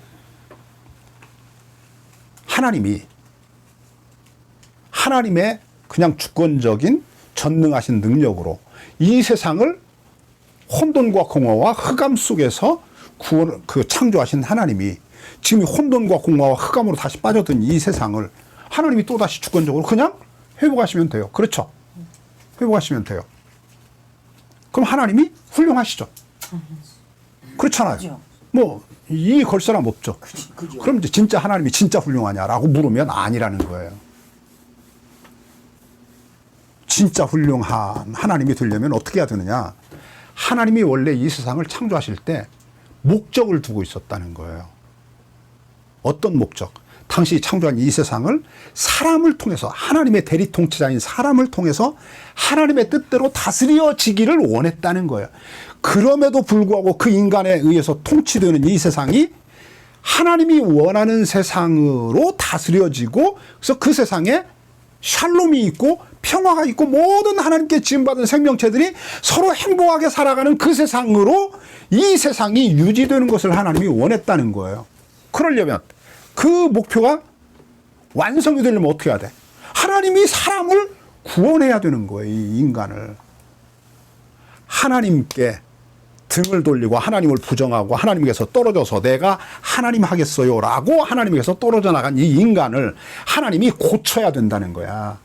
하나님의 그냥 주권적인 전능하신 능력으로 이 세상을 혼돈과 공허와 흑암 속에서 창조하신 하나님이 지금 혼돈과 공허와 흑암으로 다시 빠져든 이 세상을 하나님이 또다시 주권적으로 그냥 회복하시면 돼요. 그렇죠? 회복하시면 돼요. 그럼 하나님이 훌륭하시죠? 그렇잖아요. 뭐 이 걸 사람 없죠. 그럼 이제 진짜 하나님이 진짜 훌륭하냐라고 물으면 아니라는 거예요. 진짜 훌륭한 하나님이 되려면 어떻게 해야 되느냐. 하나님이 원래 이 세상을 창조하실 때 목적을 두고 있었다는 거예요. 어떤 목적? 당시 창조한 이 세상을 사람을 통해서, 하나님의 대리 통치자인 사람을 통해서 하나님의 뜻대로 다스려지기를 원했다는 거예요. 그럼에도 불구하고 그 인간에 의해서 통치되는 이 세상이 하나님이 원하는 세상으로 다스려지고, 그래서 그 세상에 샬롬이 있고 평화가 있고 모든 하나님께 지음받은 생명체들이 서로 행복하게 살아가는 그 세상으로 이 세상이 유지되는 것을 하나님이 원했다는 거예요. 그러려면 그 목표가 완성이 되려면 어떻게 해야 돼? 하나님이 사람을 구원해야 되는 거예요. 이 인간을. 하나님께 등을 돌리고 하나님을 부정하고 하나님께서 떨어져서 내가 하나님 하겠어요 라고 하나님께서 떨어져 나간 이 인간을 하나님이 고쳐야 된다는 거야.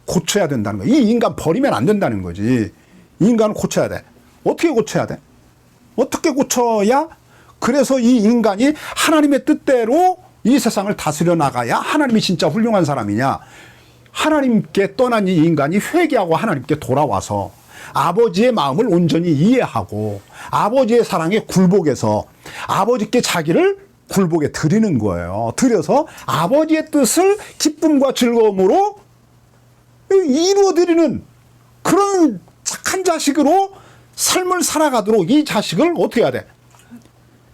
고쳐야 된다는 거야. 이 인간 버리면 안 된다는 거지. 이 인간을 고쳐야 돼. 어떻게 고쳐야 돼? 어떻게 고쳐야 그래서 이 인간이 하나님의 뜻대로 이 세상을 다스려 나가야 하나님이 진짜 훌륭한 사람이냐. 하나님께 떠난 이 인간이 회개하고 하나님께 돌아와서 아버지의 마음을 온전히 이해하고 아버지의 사랑에 굴복해서 아버지께 자기를 굴복에 드리는 거예요. 드려서 아버지의 뜻을 기쁨과 즐거움으로 이루어드리는 그런 착한 자식으로 삶을 살아가도록 이 자식을 어떻게 해야 돼?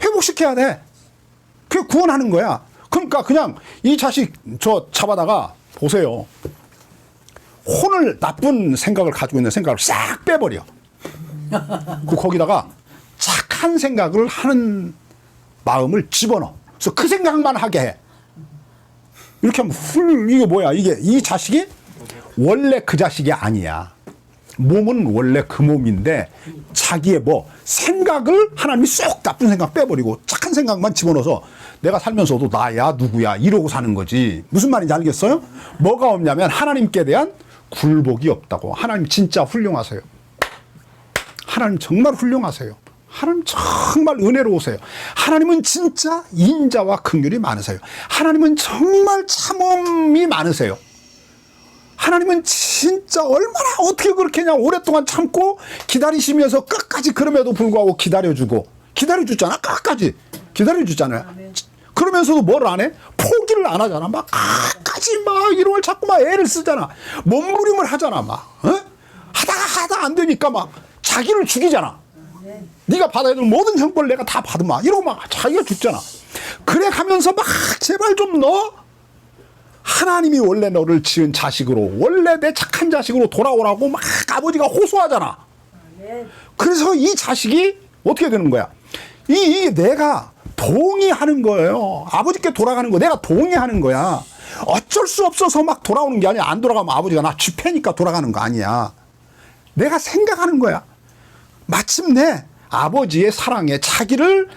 회복시켜야 돼. 그게 구원하는 거야. 그러니까 그냥 이 자식 저 잡아다가 보세요. 혼을 나쁜 생각을 가지고 있는 생각을 싹 빼버려. 거기다가 착한 생각을 하는 마음을 집어넣어. 그래서 그 생각만 하게 해. 이렇게 하면 이게 뭐야? 이 자식이 원래 그 자식이 아니야. 몸은 원래 그 몸인데 자기의 생각을 하나님이 쏙 나쁜 생각 빼버리고 착한 생각만 집어넣어서 내가 살면서도 나야 누구야 이러고 사는 거지. 무슨 말인지 알겠어요? 뭐가 없냐면 하나님께 대한 굴복이 없다고. 하나님 진짜 훌륭하세요. 하나님 정말 훌륭하세요. 하나님 정말 은혜로우세요. 하나님은 진짜 인자와 긍휼이 많으세요. 하나님은 정말 참음이 많으세요. 하나님은 진짜 얼마나 어떻게 그렇게 그냥 오랫동안 참고 기다리시면서 끝까지 그럼에도 불구하고 기다려주잖아. 끝까지 기다려주잖아요. 그러면서도 뭘 안 해? 포기를 안 하잖아. 막 끝까지 막 이름을 자꾸 막 애를 쓰잖아. 몸부림을 하잖아. 막 하다가 안 되니까 막 자기를 죽이잖아. 네가 받아야 될 모든 형벌 내가 다 받으마 이러고 막 자기가 죽잖아. 그래 가면서 막 제발 좀 하나님이 원래 너를 지은 자식으로 원래 내 착한 자식으로 돌아오라고 막 아버지가 호소하잖아. 그래서 이 자식이 어떻게 되는 거야? 이게 내가 동의하는 거예요. 아버지께 돌아가는 거 내가 동의하는 거야. 어쩔 수 없어서 막 돌아오는 게 아니야. 안 돌아가면 아버지가 나 쥐패니까 돌아가는 거 아니야. 내가 생각하는 거야. 마침내 아버지의 사랑에 자기를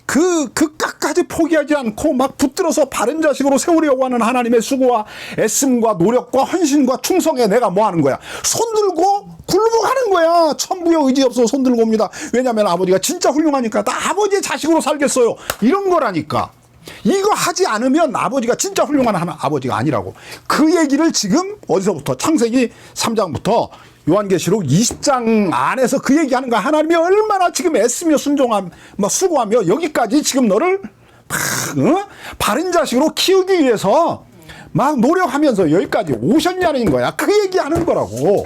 끝까지 포기하지 않고 막 붙들어서 바른 자식으로 세우려고 하는 하나님의 수고와 애씀과 노력과 헌신과 충성에 내가 뭐 하는 거야? 손들고 굴복하는 거야. 천부여 의지 없어 손들고 옵니다. 왜냐하면 아버지가 진짜 훌륭하니까 나 아버지의 자식으로 살겠어요. 이런 거라니까. 이거 하지 않으면 아버지가 진짜 훌륭한 아버지가 아니라고. 그 얘기를 지금 어디서부터 창세기 3장부터 요한계시록 20장 안에서 그 얘기하는 거야. 하나님이 얼마나 지금 애쓰며 수고하며 여기까지 지금 너를 막 바른 자식으로 키우기 위해서 막 노력하면서 여기까지 오셨냐는 거야. 그 얘기하는 거라고.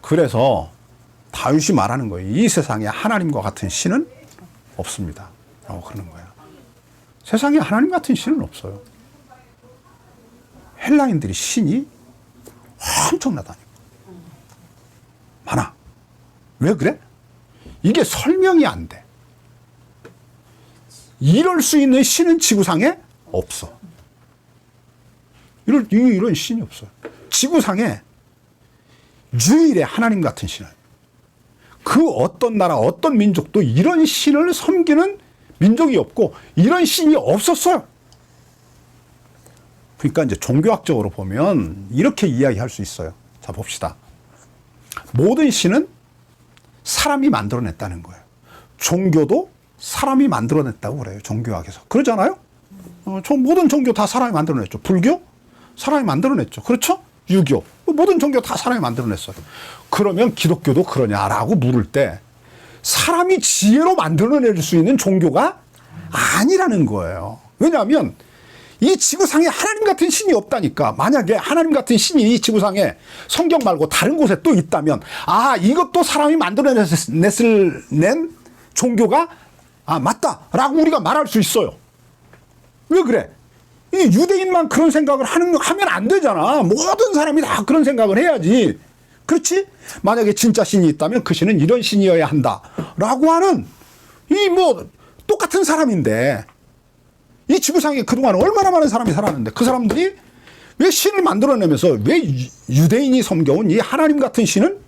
그래서 다윗이 말하는 거예요. 이 세상에 하나님과 같은 신은 없습니다. 라고 그러는 거야. 세상에 하나님 같은 신은 없어요. 헬라인들이 신이 엄청나다니까. 많아. 왜 그래? 이게 설명이 안 돼. 이럴 수 있는 신은 지구상에 없어. 이런 신이 없어요. 지구상에 유일의 하나님 같은 신을. 그 어떤 나라, 어떤 민족도 이런 신을 섬기는 민족이 없고 이런 신이 없었어요. 그러니까 이제 종교학적으로 보면 이렇게 이야기할 수 있어요. 자, 봅시다. 모든 신은 사람이 만들어냈다는 거예요. 종교도 사람이 만들어냈다고 그래요. 종교학에서. 그러잖아요? 모든 종교 다 사람이 만들어냈죠. 불교? 사람이 만들어냈죠. 그렇죠? 유교. 모든 종교 다 사람이 만들어냈어요. 그러면 기독교도 그러냐라고 물을 때 사람이 지혜로 만들어낼 수 있는 종교가 아니라는 거예요. 왜냐하면 이 지구상에 하나님 같은 신이 없다니까. 만약에 하나님 같은 신이 이 지구상에 성경 말고 다른 곳에 또 있다면 이것도 사람이 낸 종교가 맞다라고 우리가 말할 수 있어요. 왜 그래? 이 유대인만 그런 생각을 하면 안 되잖아. 모든 사람이 다 그런 생각을 해야지. 그렇지? 만약에 진짜 신이 있다면 그 신은 이런 신이어야 한다라고 하는 똑같은 사람인데 이 지구상에 그동안 얼마나 많은 사람이 살았는데 그 사람들이 왜 신을 만들어내면서 왜 유대인이 섬겨온 이 하나님 같은 신은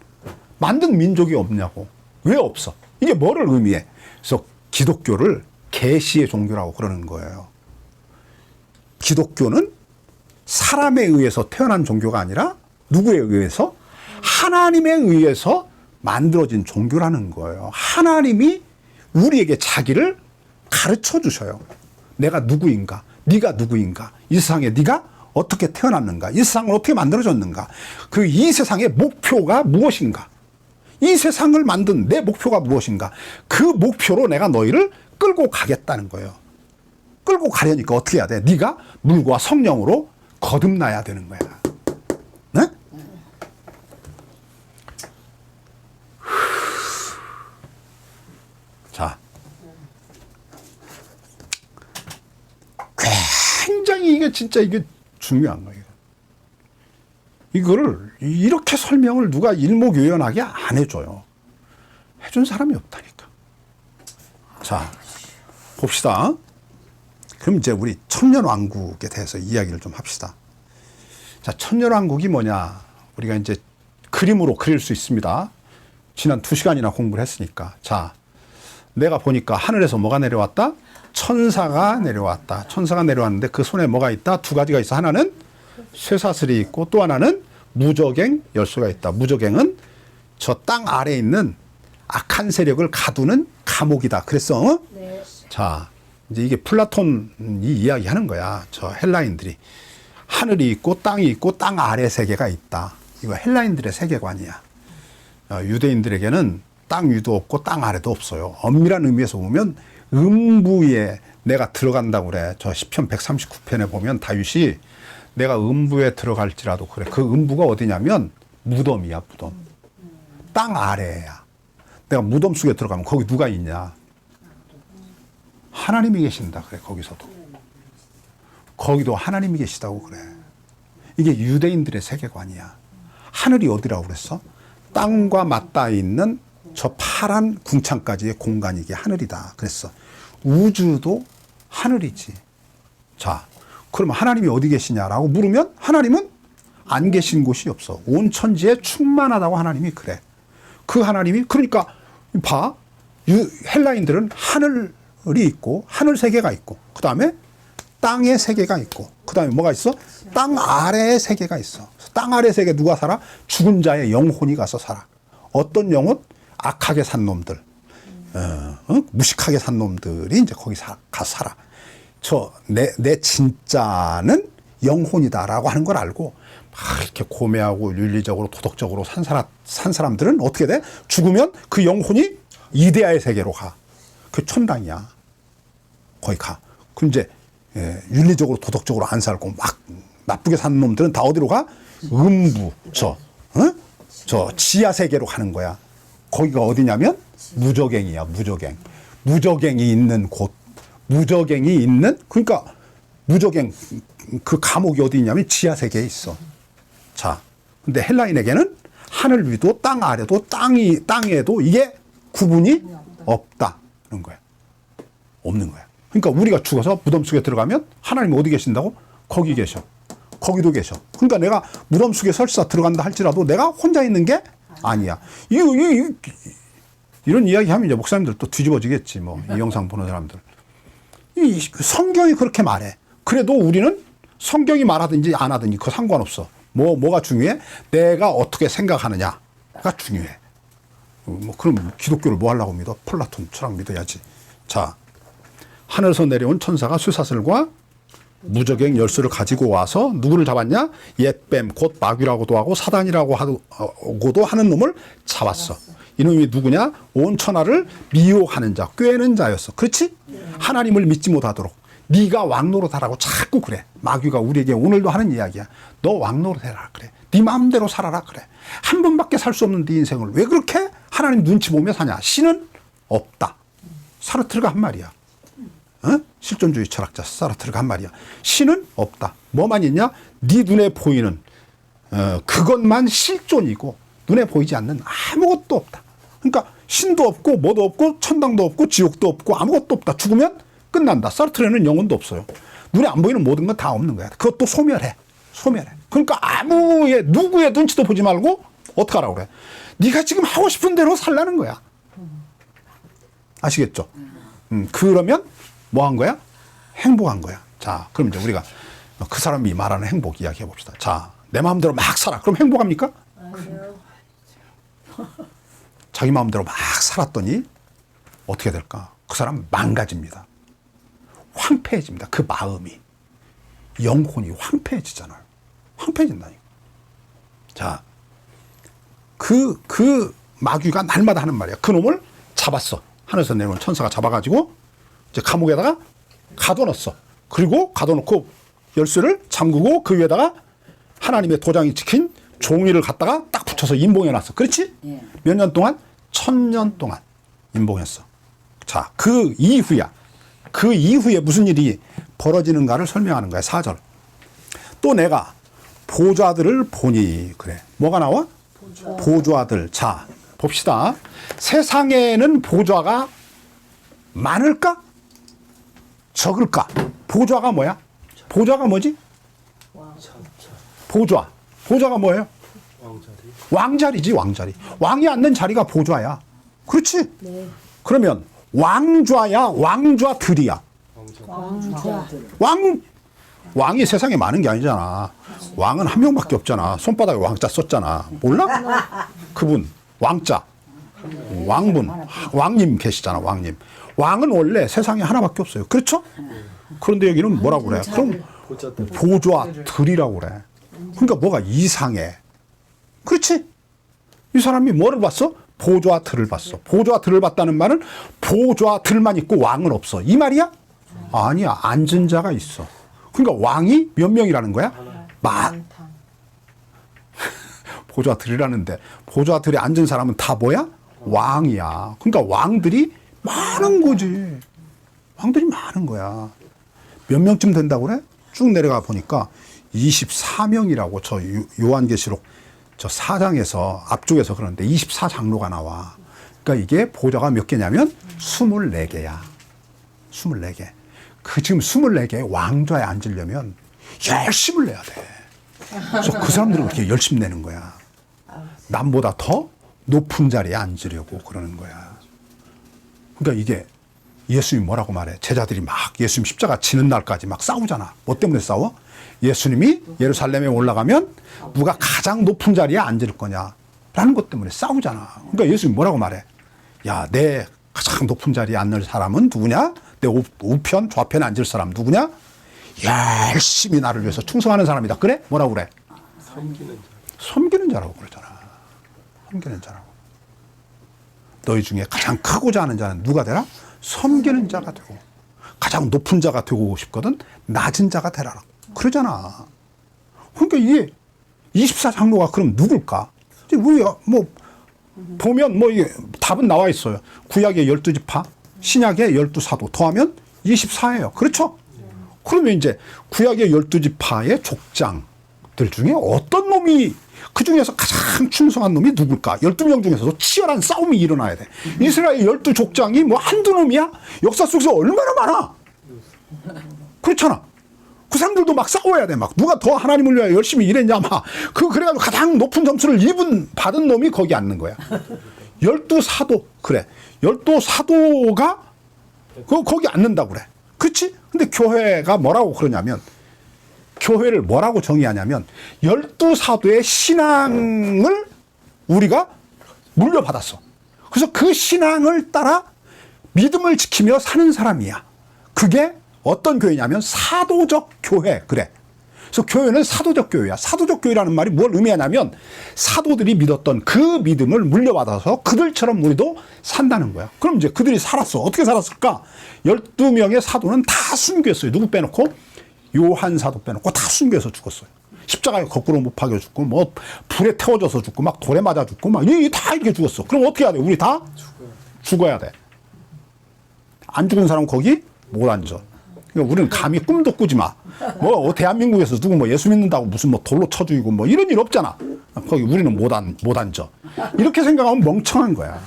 만든 민족이 없냐고. 왜 없어? 이게 뭐를 의미해? 그래서 기독교를 계시의 종교라고 그러는 거예요. 기독교는 사람에 의해서 태어난 종교가 아니라 누구에 의해서? 하나님에 의해서 만들어진 종교라는 거예요. 하나님이 우리에게 자기를 가르쳐 주셔요. 내가 누구인가? 네가 누구인가? 이 세상에 네가 어떻게 태어났는가? 이 세상을 어떻게 만들어졌는가? 그 이 세상의 목표가 무엇인가? 이 세상을 만든 내 목표가 무엇인가? 그 목표로 내가 너희를 끌고 가겠다는 거예요. 끌고 가려니까 어떻게 해야 돼? 네가 물과 성령으로 거듭나야 되는 거야. 네? 자, 굉장히 이게 진짜 이게 중요한 거예요. 이거를 이렇게 설명을 누가 일목요연하게 안 해줘요. 해준 사람이 없다니까. 자, 봅시다. 그럼 이제 우리 천년왕국에 대해서 이야기를 좀 합시다. 자, 천년왕국이 뭐냐? 우리가 이제 그림으로 그릴 수 있습니다. 지난 2시간이나 공부를 했으니까. 자, 내가 보니까 하늘에서 뭐가 내려왔다? 천사가 내려왔다. 천사가 내려왔는데 그 손에 뭐가 있다? 두 가지가 있어. 하나는 쇠사슬이 있고 또 하나는 무저갱 열쇠가 있다. 무저갱은 저 땅 아래에 있는 악한 세력을 가두는 감옥이다. 그랬어. 어? 네. 자, 이제 이게 플라톤이 이야기하는 거야. 저 헬라인들이. 하늘이 있고 땅이 있고 땅 아래 세계가 있다. 이거 헬라인들의 세계관이야. 유대인들에게는 땅 위도 없고 땅 아래도 없어요. 엄밀한 의미에서 보면 음부에 내가 들어간다고 그래. 저 시편 139편에 보면 다윗이 내가 음부에 들어갈지라도 그래. 그 음부가 어디냐면 무덤이야, 무덤. 땅 아래야. 내가 무덤 속에 들어가면 거기 누가 있냐? 하나님이 계신다 그래. 거기서도. 거기도 하나님이 계시다고 그래. 이게 유대인들의 세계관이야. 하늘이 어디라고 그랬어? 땅과 맞닿아 있는 저 파란 궁창까지의 공간이 이게 하늘이다 그랬어. 우주도 하늘이지. 자, 그러면 하나님이 어디 계시냐라고 물으면 하나님은 안 계신 곳이 없어. 온 천지에 충만하다고 하나님이 그래. 그 하나님이 그러니까 봐. 헬라인들은 하늘이 있고 하늘 세계가 있고 그 다음에 땅의 세계가 있고 그 다음에 뭐가 있어? 땅 아래의 세계가 있어. 땅 아래 세계 누가 살아? 죽은 자의 영혼이 가서 살아. 어떤 영혼? 악하게 산 놈들, 무식하게 산 놈들이 이제 거기 가서 살아. 내 진짜는 영혼이다라고 하는 걸 알고 막 이렇게 고매하고 윤리적으로 도덕적으로 산 사람들은 어떻게 돼? 죽으면 그 영혼이 이데아의 세계로 가. 그 천당이야. 거기 가. 그럼 이제 윤리적으로 도덕적으로 안 살고 막 나쁘게 산 놈들은 다 어디로 가? 음부, 저 지하 세계로 가는 거야. 거기가 어디냐면 무저갱이야. 무저갱. 무저갱이 있는 곳. 무저갱이 있는 그러니까 무저갱 그 감옥이 어디 있냐면 지하 세계에 있어. 자, 근데 헬라인에게는 하늘 위도 땅 아래도 땅에도 이게 구분이 없다. 그런 거야. 없는 거야. 그러니까 우리가 죽어서 무덤 속에 들어가면 하나님 어디 계신다고? 거기 계셔. 거기도 계셔. 그러니까 내가 무덤 속에 설사 들어간다 할지라도 내가 혼자 있는 게 아니야. 이런 이야기 하면 이제 목사님들 또 뒤집어지겠지. 뭐, 이 영상 보는 사람들. 성경이 그렇게 말해. 그래도 우리는 성경이 말하든지 안 하든지 그거 상관없어. 뭐가 중요해? 내가 어떻게 생각하느냐가 중요해. 그럼 기독교를 뭐 하려고 믿어? 플라톤 철학 믿어야지. 자, 하늘에서 내려온 천사가 쇠사슬과 무저갱 열쇠를 가지고 와서 누구를 잡았냐? 옛뱀 곧 마귀라고도 하고 사단이라고도 하는 놈을 잡았어. 이놈이 누구냐? 온 천하를 미혹하는 자, 꾀는 자였어. 그렇지? 하나님을 믿지 못하도록 네가 왕노릇하라고 자꾸 그래. 마귀가 우리에게 오늘도 하는 이야기야. 너 왕노릇해라 그래. 네 마음대로 살아라 그래. 한 번밖에 살 수 없는 네 인생을 왜 그렇게 하나님 눈치 보며 사냐? 신은 없다. 사르트르가 한 말이야. 실존주의 철학자 사르트르가 한 말이야. 신은 없다. 뭐만 있냐? 네 눈에 보이는 그것만 실존이고 눈에 보이지 않는 아무것도 없다. 그러니까 신도 없고 뭐도 없고 천당도 없고 지옥도 없고 아무것도 없다. 죽으면 끝난다. 사르트르는 영혼도 없어요. 눈에 안 보이는 모든 건 다 없는 거야. 그것도 소멸해. 소멸해. 그러니까 아무의 누구의 눈치도 보지 말고 어떻게 하라고 그래? 네가 지금 하고 싶은 대로 살라는 거야. 아시겠죠? 그러면 뭐 한 거야? 행복한 거야. 자, 그럼 이제 우리가 그 사람이 말하는 행복 이야기 해봅시다. 자, 내 마음대로 막 살아. 그럼 행복합니까? 아니요. 자기 마음대로 막 살았더니 어떻게 될까? 그 사람 망가집니다. 황폐해집니다. 그 마음이. 영혼이 황폐해지잖아요. 황폐해진다니까. 자, 그 마귀가 날마다 하는 말이야. 그 놈을 잡았어. 하늘에서 내려온 천사가 잡아가지고 이제 감옥에다가 가둬놨어. 그리고 가둬놓고 열쇠를 잠그고 그 위에다가 하나님의 도장이 찍힌 종이를 갖다가 딱 붙여서 임봉해놨어. 그렇지? 예. 몇 년 동안? 1000년 동안 임봉했어. 자, 그 이후야. 그 이후에 무슨 일이 벌어지는가를 설명하는 거야. 4절. 또 내가 보좌들을 보니. 그래. 뭐가 나와? 보좌들. 자, 봅시다. 세상에는 보좌가 많을까? 적을까? 보좌가 뭐야? 보좌가 뭐지? 보좌. 보좌가 뭐예요? 왕자리지, 왕자리. 왕이 앉는 자리가 보좌야. 그렇지? 네. 그러면 왕좌야, 왕좌들이야. 왕이 세상에 많은 게 아니잖아. 왕은 한 명밖에 없잖아. 손바닥에 왕자 썼잖아. 몰라? 그분, 왕자. 왕분, 왕님 계시잖아, 왕님. 왕은 원래 세상에 하나밖에 없어요. 그렇죠? 그런데 여기는 뭐라고 그래? 그럼 보좌들이라고 그래. 그러니까 뭐가 이상해. 그렇지? 이 사람이 뭐를 봤어? 보좌들을 봤어. 보좌들을 봤다는 말은 보좌들만 있고 왕은 없어. 이 말이야? 아니야. 앉은 자가 있어. 그러니까 왕이 몇 명이라는 거야? 보좌들이라는데 보좌들에 앉은 사람은 다 뭐야? 왕이야. 그러니까 왕들이 많은 거지. 왕들이 많은 거야. 몇 명쯤 된다고 그래? 쭉 내려가 보니까 24명이라고 저 요한계시록 저 4장에서 앞쪽에서 그러는데 24장로가 나와. 그러니까 이게 보좌가 몇 개냐면 24개야. 24개. 그 지금 24개의 왕좌에 앉으려면 열심을 내야 돼. 그래서 그 사람들은 그렇게 열심히 내는 거야. 남보다 더 높은 자리에 앉으려고 그러는 거야. 그러니까 이게 예수님이 뭐라고 말해? 제자들이 막 예수님 십자가 지는 날까지 막 싸우잖아. 뭐 때문에 싸워? 예수님이 예루살렘에 올라가면 누가 가장 높은 자리에 앉을 거냐 라는 것 때문에 싸우잖아. 그러니까 예수님이 뭐라고 말해? 야, 내 가장 높은 자리에 앉을 사람은 누구냐? 내 우편 좌편에 앉을 사람 누구냐? 열심히 나를 위해서 충성하는 사람이다. 그래? 뭐라고 그래? 섬기는 자라고 그러잖아. 섬기는 자라고. 너희 중에 가장 크고자 하는 자는 누가 되라? 섬기는 자가 되고, 가장 높은 자가 되고 싶거든 낮은 자가 되라. 그러잖아. 그러니까 이게 24장로가 그럼 누굴까? 우리가 뭐 보면 뭐 이게 답은 나와 있어요. 구약의 12지파, 신약의 12사도 더하면 24예요. 그렇죠? 그러면 이제 구약의 12지파의 족장들 중에 어떤 놈이 그 중에서 가장 충성한 놈이 누굴까? 12명 중에서도 치열한 싸움이 일어나야 돼. 이스라엘 12족장이 뭐 한두 놈이야? 역사 속에서 얼마나 많아? 그렇잖아. 그 사람들도 막 싸워야 돼. 막 누가 더 하나님을 위하여 열심히 일했냐 막. 그래가지고 가장 높은 점수를 받은 놈이 거기 앉는 거야. 12사도 그래. 12사도가 거기 앉는다고 그래. 그렇지? 근데 교회가 뭐라고 그러냐면 교회를 뭐라고 정의하냐면 12사도의 신앙을 우리가 물려받았어. 그래서 그 신앙을 따라 믿음을 지키며 사는 사람이야. 그게 어떤 교회냐면 사도적 교회. 그래. 그래서 교회는 사도적 교회야. 사도적 교회라는 말이 뭘 의미하냐면 사도들이 믿었던 그 믿음을 물려받아서 그들처럼 우리도 산다는 거야. 그럼 이제 그들이 살았어. 어떻게 살았을까? 12명의 사도는 다 순교했어요. 누구 빼놓고? 요한 사도 빼놓고 다 순교해서 죽었어요. 십자가에 거꾸로 못 박여 죽고 뭐 불에 태워져서 죽고 막 돌에 맞아 죽고 막 다 이렇게 죽었어. 그럼 어떻게 해야 돼? 우리 다 죽어야 돼. 안 죽은 사람 거기 못 앉아. 그러니까 우리는 감히 꿈도 꾸지 마. 뭐 대한민국에서 누구 뭐 예수 믿는다고 무슨 뭐 돌로 쳐 죽이고 뭐 이런 일 없잖아. 거기 우리는 못 앉아. 이렇게 생각하면 멍청한 거야.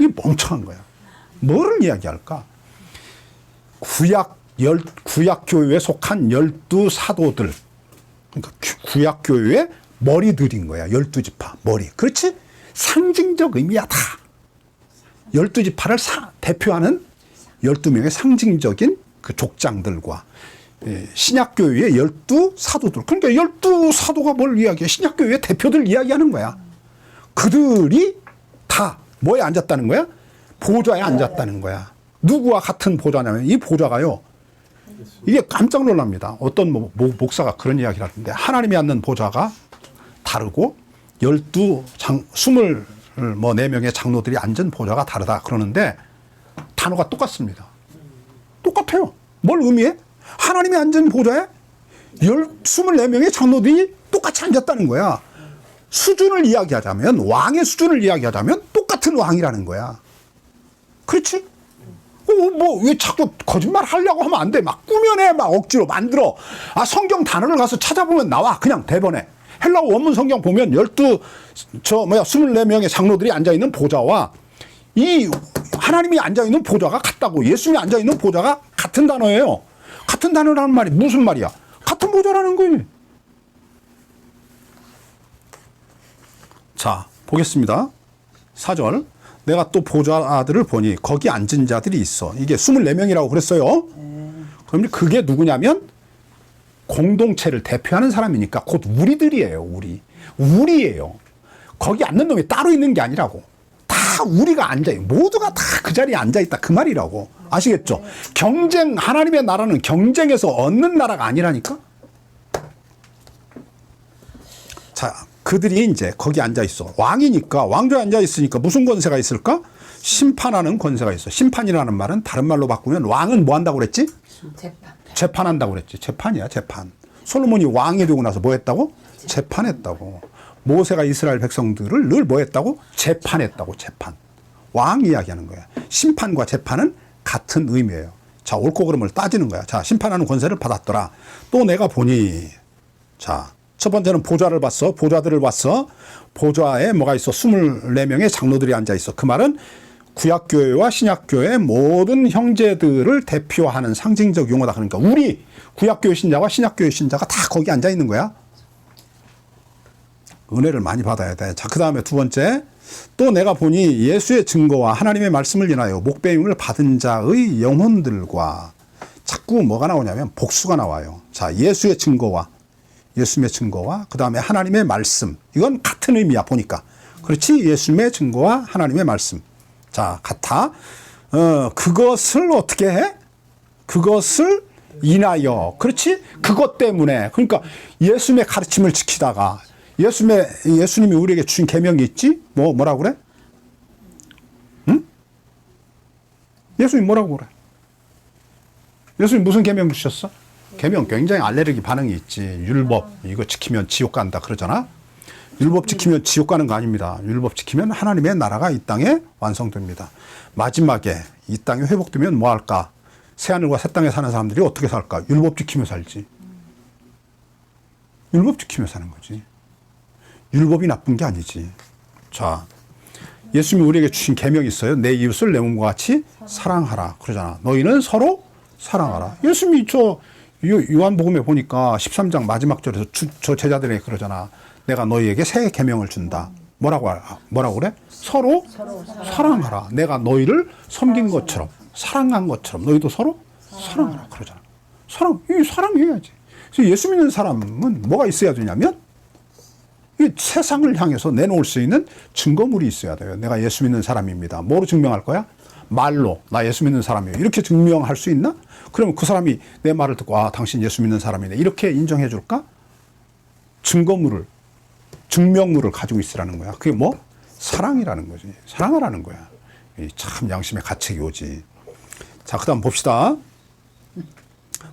이게 멍청한 거야. 뭐를 이야기할까? 구약 교회에 속한 12사도들 그러니까 구약교회의 머리들인 거야. 12지파 머리. 그렇지? 상징적 의미야 다. 12지파를 대표하는 12명의 상징적인 그 족장들과 신약교회의 12사도들. 그러니까 12사도가 뭘 이야기해? 신약교회의 대표들 이야기하는 거야. 그들이 다 뭐에 앉았다는 거야? 보좌에 앉았다는 거야. 누구와 같은 보좌냐면 이 보좌가요. 이게 깜짝 놀랍니다. 어떤 목사가 그런 이야기를 하던데 하나님이 앉는 보좌가 다르고 24명의 장로들이 앉은 보좌가 다르다 그러는데 단어가 똑같습니다. 똑같아요. 뭘 의미해? 하나님이 앉은 보좌에 24명의 장로들이 똑같이 앉았다는 거야. 수준을 이야기하자면 왕의 수준을 이야기하자면 똑같은 왕이라는 거야. 그렇지? 왜 자꾸 거짓말 하려고 하면 안 돼. 막 꾸며내, 막 억지로 만들어. 성경 단어를 가서 찾아보면 나와. 그냥 대번에. 헬라어 원문 성경 보면 24명의 장로들이 앉아있는 보좌와 이 하나님이 앉아있는 보좌가 같다고. 예수님이 앉아있는 보좌가 같은 단어예요. 같은 단어라는 말이 무슨 말이야? 같은 보좌라는 거예요. 자, 보겠습니다. 4절. 내가 또 보좌들을 보니 거기 앉은 자들이 있어. 이게 24명이라고 그랬어요. 그럼 그게 누구냐면 공동체를 대표하는 사람이니까 곧 우리들이에요. 우리예요. 거기 앉는 놈이 따로 있는 게 아니라고. 다 우리가 앉아요. 모두가 다 그 자리에 앉아있다. 그 말이라고. 아시겠죠? 경쟁, 하나님의 나라는 경쟁에서 얻는 나라가 아니라니까. 자, 그들이 이제 거기 앉아있어. 왕이니까, 왕조에 앉아있으니까 무슨 권세가 있을까? 심판하는 권세가 있어. 심판이라는 말은 다른 말로 바꾸면 왕은 뭐 한다고 그랬지? 재판한다고 그랬지. 재판이야, 재판. 솔로몬이 왕이 되고 나서 뭐 했다고? 재판했다고. 모세가 이스라엘 백성들을 늘 뭐 했다고? 재판했다고, 재판. 왕 이야기하는 거야. 심판과 재판은 같은 의미예요. 자, 옳고 그름을 따지는 거야. 자, 심판하는 권세를 받았더라. 또 내가 보니, 자, 첫 번째는 보좌를 봤어. 보좌들을 봤어. 보좌에 뭐가 있어? 24명의 장로들이 앉아 있어. 그 말은 구약교회와 신약교회의 모든 형제들을 대표하는 상징적 용어다. 그러니까 우리 구약교회 신자와 신약교회 신자가 다 거기 앉아 있는 거야. 은혜를 많이 받아야 돼. 자, 그 다음에 두 번째. 또 내가 보니 예수의 증거와 하나님의 말씀을 인하여 목배임을 받은 자의 영혼들과 자꾸 뭐가 나오냐면 복수가 나와요. 자, 예수의 증거와 예수님의 증거와 그 다음에 하나님의 말씀. 이건 같은 의미야 보니까. 그렇지? 예수님의 증거와 하나님의 말씀. 자, 같아. 그것을 어떻게 해? 그것을 인하여. 그렇지? 그것 때문에. 그러니까 예수님의 가르침을 지키다가 예수님이 우리에게 주신 계명이 있지? 뭐라고 그래? 응? 예수님 뭐라고 그래? 예수님 무슨 계명 주셨어? 계명 굉장히 알레르기 반응이 있지. 율법 이거 지키면 지옥 간다 그러잖아. 율법 지키면 지옥 가는 거 아닙니다. 율법 지키면 하나님의 나라가 이 땅에 완성됩니다. 마지막에 이 땅이 회복되면 뭐 할까? 새하늘과 새 땅에 사는 사람들이 어떻게 살까? 율법 지키며 살지. 율법 지키며 사는 거지. 율법이 나쁜 게 아니지. 자, 예수님이 우리에게 주신 계명이 있어요. 내 이웃을 내 몸과 같이 사랑하라 그러잖아. 너희는 서로 사랑하라. 예수님이 요한복음에 보니까 13장 마지막 절에서 저 제자들에게 그러잖아. 내가 너희에게 새 계명을 준다. 뭐라고 그래? 서로 사랑하라. 내가 너희를 섬긴 것처럼 사랑한 것처럼 너희도 서로 사랑하라 그러잖아. 사랑해야지. 그래서 예수 믿는 사람은 뭐가 있어야 되냐면 이 세상을 향해서 내놓을 수 있는 증거물이 있어야 돼요. 내가 예수 믿는 사람입니다. 뭐로 증명할 거야? 말로 나 예수 믿는 사람이에요. 이렇게 증명할 수 있나? 그러면 그 사람이 내 말을 듣고 당신 예수 믿는 사람이네. 이렇게 인정해 줄까? 증명물을 가지고 있으라는 거야. 그게 뭐? 사랑이라는 거지. 사랑하라는 거야. 참 양심의 가책이 오지. 자, 그 다음 봅시다.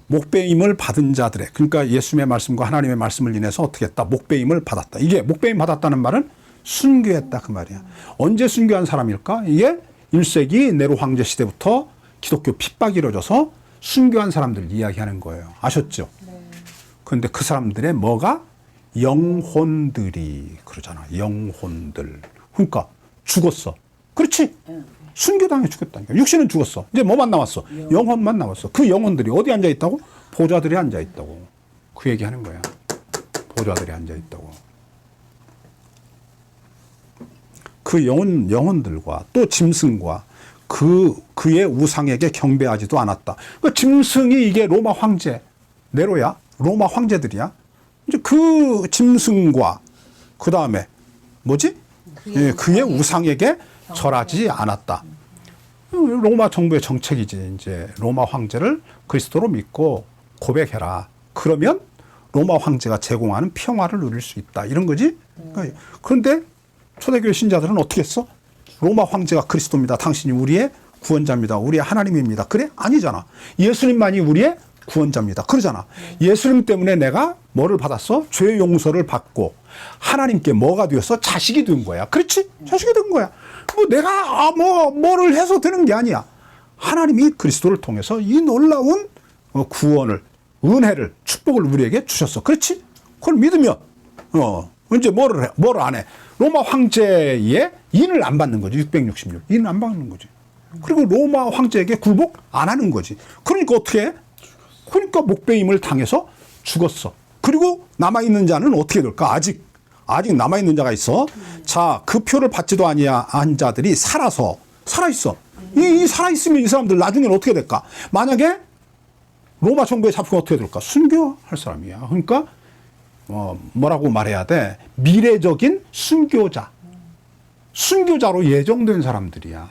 목배임을 받은 자들의, 그러니까 예수님의 말씀과 하나님의 말씀을 인해서 어떻게 했다? 목배임을 받았다. 이게 목배임 받았다는 말은 순교했다 그 말이야. 언제 순교한 사람일까? 이게 1세기 네로 황제 시대부터 기독교 핍박이 이루어져서 순교한 사람들 이야기하는 거예요. 아셨죠? 그런데 그 사람들의 뭐가? 영혼들이 그러잖아. 영혼들. 그러니까 죽었어. 그렇지? 순교당해 죽었다니까. 육신은 죽었어. 이제 뭐만 남았어? 영혼만 남았어. 그 영혼들이 어디 앉아있다고? 보좌들이 앉아있다고. 그 얘기하는 거야. 보좌들이 앉아 있다고. 그 영혼들과 또 짐승과 그의 우상에게 경배하지도 않았다. 그 짐승이 이게 로마 황제 네로야, 로마 황제들이야. 이제 그 짐승과 그 다음에 뭐지? 그의 우상에게 절하지 않았다. 로마 정부의 정책이지. 이제 로마 황제를 그리스도로 믿고 고백해라. 그러면 로마 황제가 제공하는 평화를 누릴 수 있다. 이런 거지. 그런데 초대교회 신자들은 어떻게 했어? 로마 황제가 그리스도입니다. 당신이 우리의 구원자입니다. 우리의 하나님입니다. 그래? 아니잖아. 예수님만이 우리의 구원자입니다. 그러잖아. 예수님 때문에 내가 뭐를 받았어? 죄 용서를 받고 하나님께 뭐가 되었어? 자식이 된 거야. 그렇지? 자식이 된 거야. 뭐 내가 뭐를 해서 되는 게 아니야. 하나님이 그리스도를 통해서 이 놀라운 구원을, 은혜를, 축복을 우리에게 주셨어. 그렇지? 그걸 믿으면 이제 뭐를 안 해? 로마 황제의 인을 안 받는 거지. 666. 인을 안 받는 거지. 그리고 로마 황제에게 굴복 안 하는 거지. 그러니까 어떻게 해? 그러니까 목배임을 당해서 죽었어. 그리고 남아있는 자는 어떻게 될까? 아직 남아있는 자가 있어. 자, 그 표를 받지도 아니한 자들이 살아있어. 이 살아있으면 이 사람들 나중에는 어떻게 될까? 만약에 로마 정부에 잡히면 어떻게 될까? 순교할 사람이야. 그러니까 뭐라고 말해야 돼? 미래적인 순교자로 예정된 사람들이야.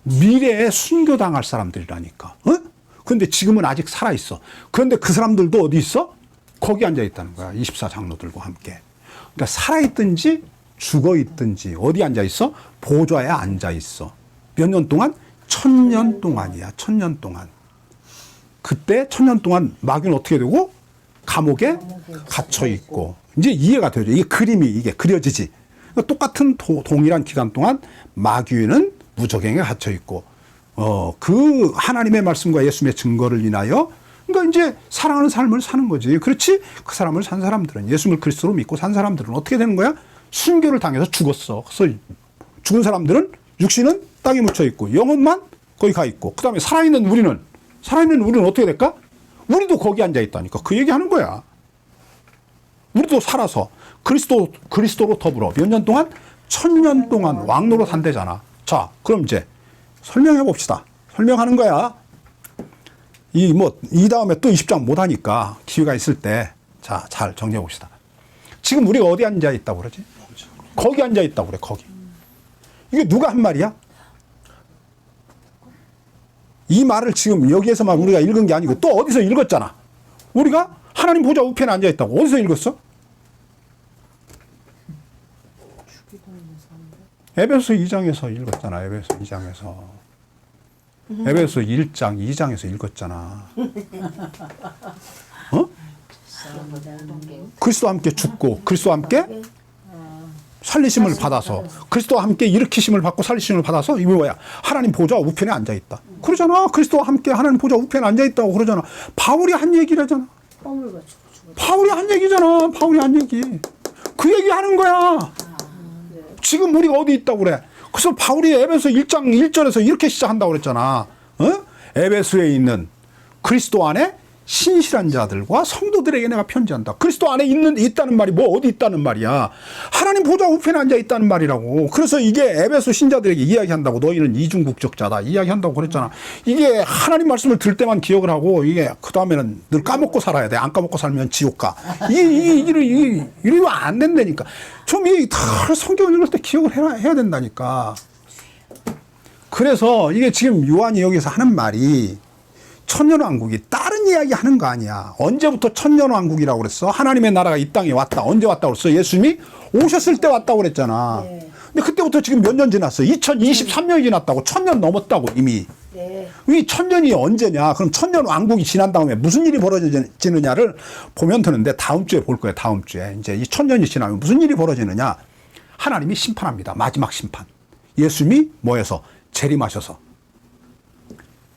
미래에 순교당할 사람들이라니까. 그런데 지금은 아직 살아있어. 그런데 그 사람들도 어디 있어? 거기 앉아있다는 거야. 24장로들과 함께. 그러니까 살아있든지 죽어있든지 어디 앉아있어? 보좌에 앉아있어. 몇 년 동안? 1000년 동안이야. 1000년 동안. 그때 1000년 동안 마귀는 어떻게 되고? 감옥에 갇혀있고. 이제 이해가 되죠. 이게 그림이 이게 그려지지. 똑같은 동일한 기간 동안 마귀는 무저갱에 갇혀있고, 그 하나님의 말씀과 예수님의 증거를 인하여, 그러니까 이제 사랑하는 삶을 사는 거지. 그렇지? 그 사람을 산 사람들은, 예수님을 그리스도로 믿고 산 사람들은 어떻게 되는 거야? 순교를 당해서 죽었어. 그래서 죽은 사람들은 육신은 땅에 묻혀 있고, 영혼만 거기 가 있고, 그 다음에 살아있는 우리는 어떻게 될까? 우리도 거기 앉아 있다니까. 그 얘기 하는 거야. 우리도 살아서 그리스도로 더불어 몇 년 동안? 1000년 동안 왕노로 산대잖아. 자, 그럼 이제 설명해 봅시다. 설명하는 거야. 이 다음에 또 20장 못 하니까 기회가 있을 때, 자, 잘 정리해 봅시다. 지금 우리가 어디 앉아 있다고 그러지? 거기 앉아 있다고 그래, 거기. 이게 누가 한 말이야? 이 말을 지금 여기에서만 우리가 읽은 게 아니고 또 어디서 읽었잖아. 우리가 하나님 보좌 우편에 앉아 있다고. 어디서 읽었어? 에베소 2장에서 읽었잖아. 에베소 2장에서. 에베소 1장, 2장에서 읽었잖아. 그리스도와 함께 죽고 그리스도와 함께 살리심을 받아서, 그리스도와 함께 일으키심을 받고 살리심을 받아서, 이게 뭐야? 하나님 보좌 우편에 앉아 있다. 그러잖아. 그리스도와 함께 하나님 보좌 우편에 앉아 있다고 그러잖아. 바울이 한 얘기라잖아. 바울이 한 얘기잖아. 바울이 한 얘기. 그 얘기 하는 거야. 지금 우리가 어디 있다고 그래? 그래서 바울이 에베소 1장 1절에서 이렇게 시작한다고 그랬잖아. 에베소에 있는 그리스도 안에 신실한 자들과 성도들에게 내가 편지한다. 그리스도 안에 있다는 말이 뭐 어디 있다는 말이야. 하나님 보좌 우편에 앉아 있다는 말이라고. 그래서 이게 에베소 신자들에게 이야기한다고. 너희는 이중국적자다 이야기한다고 그랬잖아. 이게 하나님 말씀을 들 때만 기억을 하고, 이게 그 다음에는 늘 까먹고 살아야 돼. 안 까먹고 살면 지옥 가. 이러면 안 된다니까. 좀 다 성경 읽을 때 기억을 해야 된다니까. 그래서 이게 지금 요한이 여기서 하는 말이, 천년왕국이 다른 이야기 하는 거 아니야. 언제부터 천년왕국이라고 그랬어? 하나님의 나라가 이 땅에 왔다. 언제 왔다고 그랬어? 예수님이 오셨을 때 왔다고 그랬잖아. 네. 근데 그때부터 지금 몇 년 지났어? 2023년이 지났다고. 1000년 넘었다고 이미. 네. 이 1000년이 언제냐? 그럼 천년왕국이 지난 다음에 무슨 일이 벌어지느냐를 보면 되는데, 다음 주에 볼 거예요. 다음 주에. 이제 이 1000년이 지나면 무슨 일이 벌어지느냐? 하나님이 심판합니다. 마지막 심판. 예수님이 뭐해서? 재림하셔서.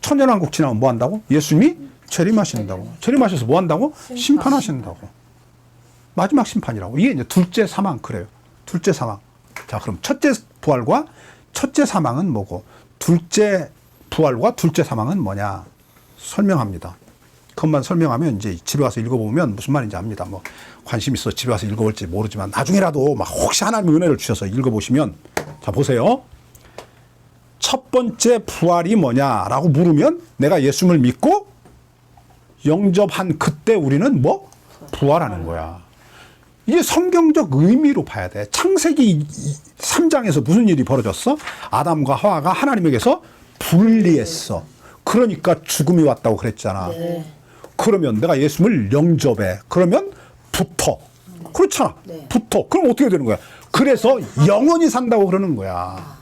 천년왕국 지나면 뭐 한다고? 예수님이 재림하신다고. 재림하셔서 뭐 한다고? 심판하신다고. 마지막 심판이라고. 이게 이제 둘째 사망, 그래요. 둘째 사망. 자, 그럼 첫째 부활과 첫째 사망은 뭐고, 둘째 부활과 둘째 사망은 뭐냐? 설명합니다. 그것만 설명하면 이제 집에 가서 읽어보면 무슨 말인지 압니다. 뭐 관심 있어 집에 가서 읽어볼지 모르지만 나중에라도 막 혹시 하나님의 은혜를 주셔서 읽어보시면 자 보세요. 첫 번째 부활이 뭐냐라고 물으면 내가 예수님을 믿고 영접한 그때 우리는 뭐? 부활하는 거야. 이게 성경적 의미로 봐야 돼. 창세기 3장에서 무슨 일이 벌어졌어? 아담과 하와가 하나님에게서 분리했어. 그러니까 죽음이 왔다고 그랬잖아. 네. 그러면 내가 예수님을 영접해. 그러면 붙어. 그렇잖아. 네. 붙어. 그럼 어떻게 되는 거야? 그래서 영원히 산다고 그러는 거야.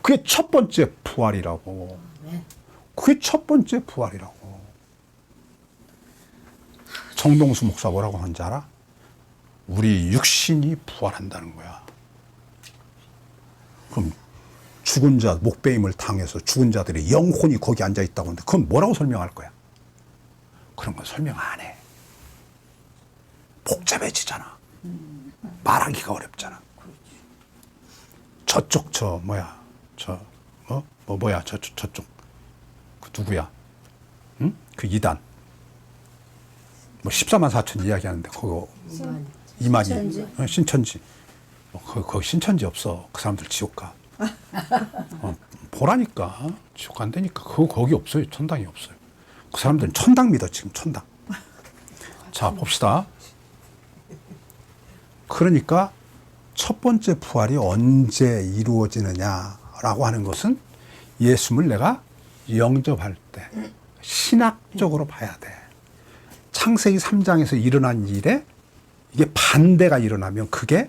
그게 첫 번째 부활이라고. 그게 첫 번째 부활이라고. 정동수 목사 뭐라고 하는지 알아? 우리 육신이 부활한다는 거야. 그럼 죽은 자, 목베임을 당해서 죽은 자들의 영혼이 거기 앉아 있다고 하는데 그건 뭐라고 설명할 거야? 그런 건 설명 안 해. 복잡해지잖아. 말하기가 어렵잖아. 저쪽 저쪽 그 누구야? 응? 그 이단 뭐 14만 4천 이야기하는데 그거 이만희 신천지 거기 신천지 없어. 그 사람들 지옥 가. 보라니까 지옥 안 되니까 그거 거기 없어요. 천당이 없어요. 그 사람들은 천당 믿어 지금 천당. 자 봅시다. 그러니까 첫 번째 부활이 언제 이루어지느냐라고 하는 것은 예수님을 내가 영접할 때 신학적으로 봐야 돼. 창세기 3장에서 일어난 일에 이게 반대가 일어나면 그게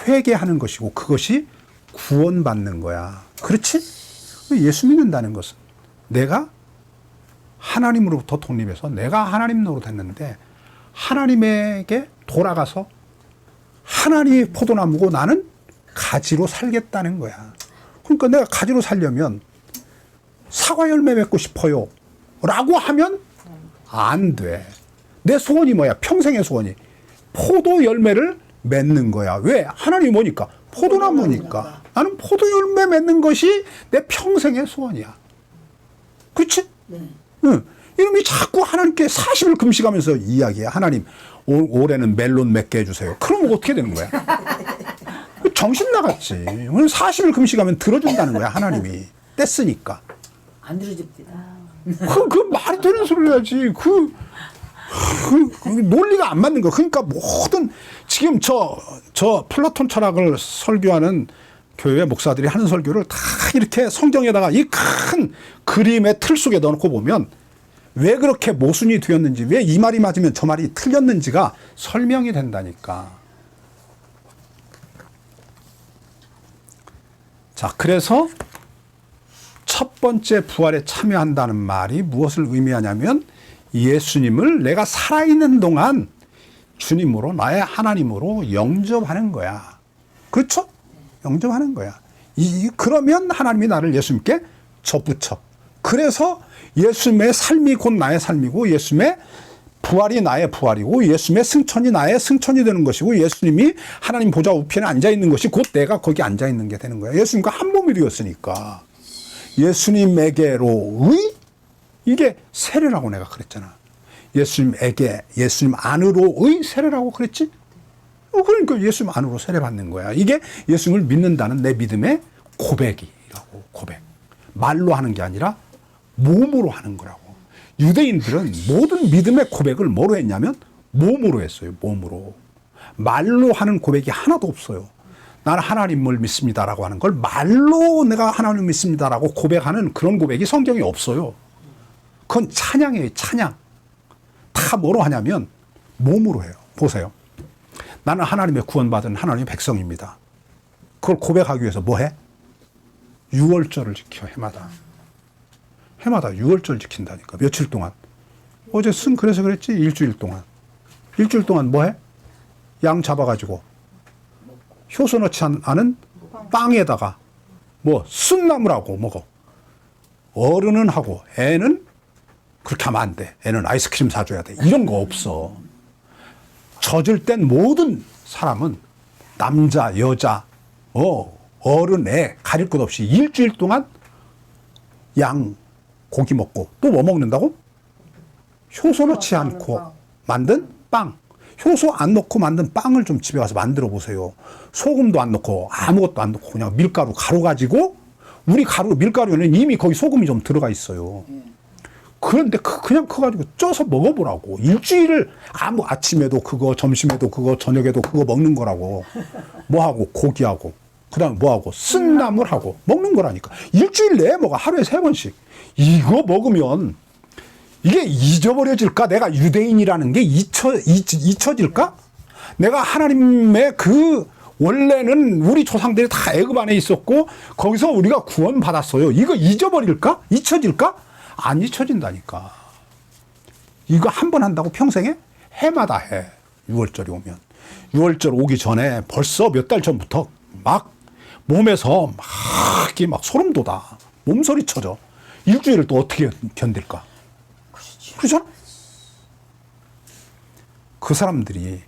회개하는 것이고 그것이 구원받는 거야. 그렇지? 예수 믿는다는 것은 내가 하나님으로부터 독립해서 내가 하나님 노릇했는데 하나님에게 돌아가서 하나님이 포도나무고 나는 가지로 살겠다는 거야. 그러니까 내가 가지로 살려면 사과 열매 맺고 싶어요 라고 하면 안 돼. 내 소원이 뭐야? 평생의 소원이 포도 열매를 맺는 거야. 왜? 하나님이 뭐니까? 포도나무니까. 나는 포도 열매 맺는 것이 내 평생의 소원이야. 그렇지? 네. 응. 이놈이 자꾸 하나님께 40일 금식하면서 이야기해. 하나님, 올해는 멜론 몇 개 해주세요. 그러면 어떻게 되는 거야? 정신 나갔지. 40일 금식하면 들어준다는 거야. 하나님이. 뗐으니까. 안 들어줍니다. 그 말이 되는 소리를 해야지. 그 논리가 안 맞는 거. 그러니까 모든 지금 저 플라톤 철학을 설교하는 교회 목사들이 하는 설교를 다 이렇게 성경에다가 이 큰 그림의 틀 속에 넣어놓고 보면 왜 그렇게 모순이 되었는지, 왜 이 말이 맞으면 저 말이 틀렸는지가 설명이 된다니까. 자, 그래서 첫 번째 부활에 참여한다는 말이 무엇을 의미하냐면 예수님을 내가 살아있는 동안 주님으로 나의 하나님으로 영접하는 거야. 그렇죠? 영접하는 거야. 그러면 하나님이 나를 예수님께 접붙여. 그래서 예수님의 삶이 곧 나의 삶이고 예수님의 부활이 나의 부활이고 예수님의 승천이 나의 승천이 되는 것이고 예수님이 하나님 보좌 우편에 앉아있는 것이 곧 내가 거기 앉아있는 게 되는 거야. 예수님과 한 몸이 되었으니까. 예수님에게로의 이게 세례라고 내가 그랬잖아. 예수님에게 예수님 안으로의 세례라고 그랬지? 그러니까 예수님 안으로 세례 받는 거야. 이게 예수님을 믿는다는 내 믿음의 고백이라고. 고백. 말로 하는 게 아니라 몸으로 하는 거라고. 유대인들은 모든 믿음의 고백을 뭐로 했냐면 몸으로 했어요. 몸으로. 말로 하는 고백이 하나도 없어요. 나는 하나님을 믿습니다라고 하는 걸 말로 내가 하나님을 믿습니다라고 고백하는 그런 고백이 성경에 없어요. 그건 찬양이에요. 찬양. 다 뭐로 하냐면 몸으로 해요. 보세요. 나는 하나님의 구원받은 하나님의 백성입니다. 그걸 고백하기 위해서 뭐 해? 유월절을 지켜. 해마다 6월절 지킨다니까. 며칠 동안. 어제 그래서 그랬지. 일주일 동안 뭐 해? 양 잡아가지고 효소 넣지 않은 빵에다가 뭐 쓴나물하고 먹어. 어른은 하고 애는 그렇게 하면 안 돼. 애는 아이스크림 사줘야 돼. 이런 거 없어. 젖을 땐 모든 사람은 남자 여자 어른 애 가릴 것 없이 일주일 동안 양 고기 먹고 또 뭐 먹는다고? 효소 넣지 않고 만든 빵. 효소 안 넣고 만든 빵을 좀 집에 와서 만들어 보세요. 소금도 안 넣고 아무것도 안 넣고 그냥 밀가루 가루 가지고, 우리 가루 밀가루에는 이미 거기 소금이 좀 들어가 있어요. 그런데 그냥 그거 가지고 쪄서 먹어보라고. 일주일을 아침에도 그거, 점심에도 그거, 저녁에도 그거 먹는 거라고. 뭐하고 고기하고 그다음에 뭐하고 쓴나물하고 먹는 거라니까. 일주일 내에 먹어. 하루에 3번씩. 이거 먹으면 이게 잊어버려질까? 내가 유대인이라는 게 잊혀질까? 내가 하나님의 원래는 우리 조상들이 다 애굽 안에 있었고 거기서 우리가 구원받았어요. 이거 잊어버릴까? 잊혀질까? 안 잊혀진다니까. 이거 한 번 한다고 평생에? 해마다 해. 6월절이 오면. 6월절 오기 전에 벌써 몇 달 전부터 막 몸에서 막 소름 돋아. 몸서리 쳐져. 일주일을 또 어떻게 견딜까? 그렇잖아? 그 사람들이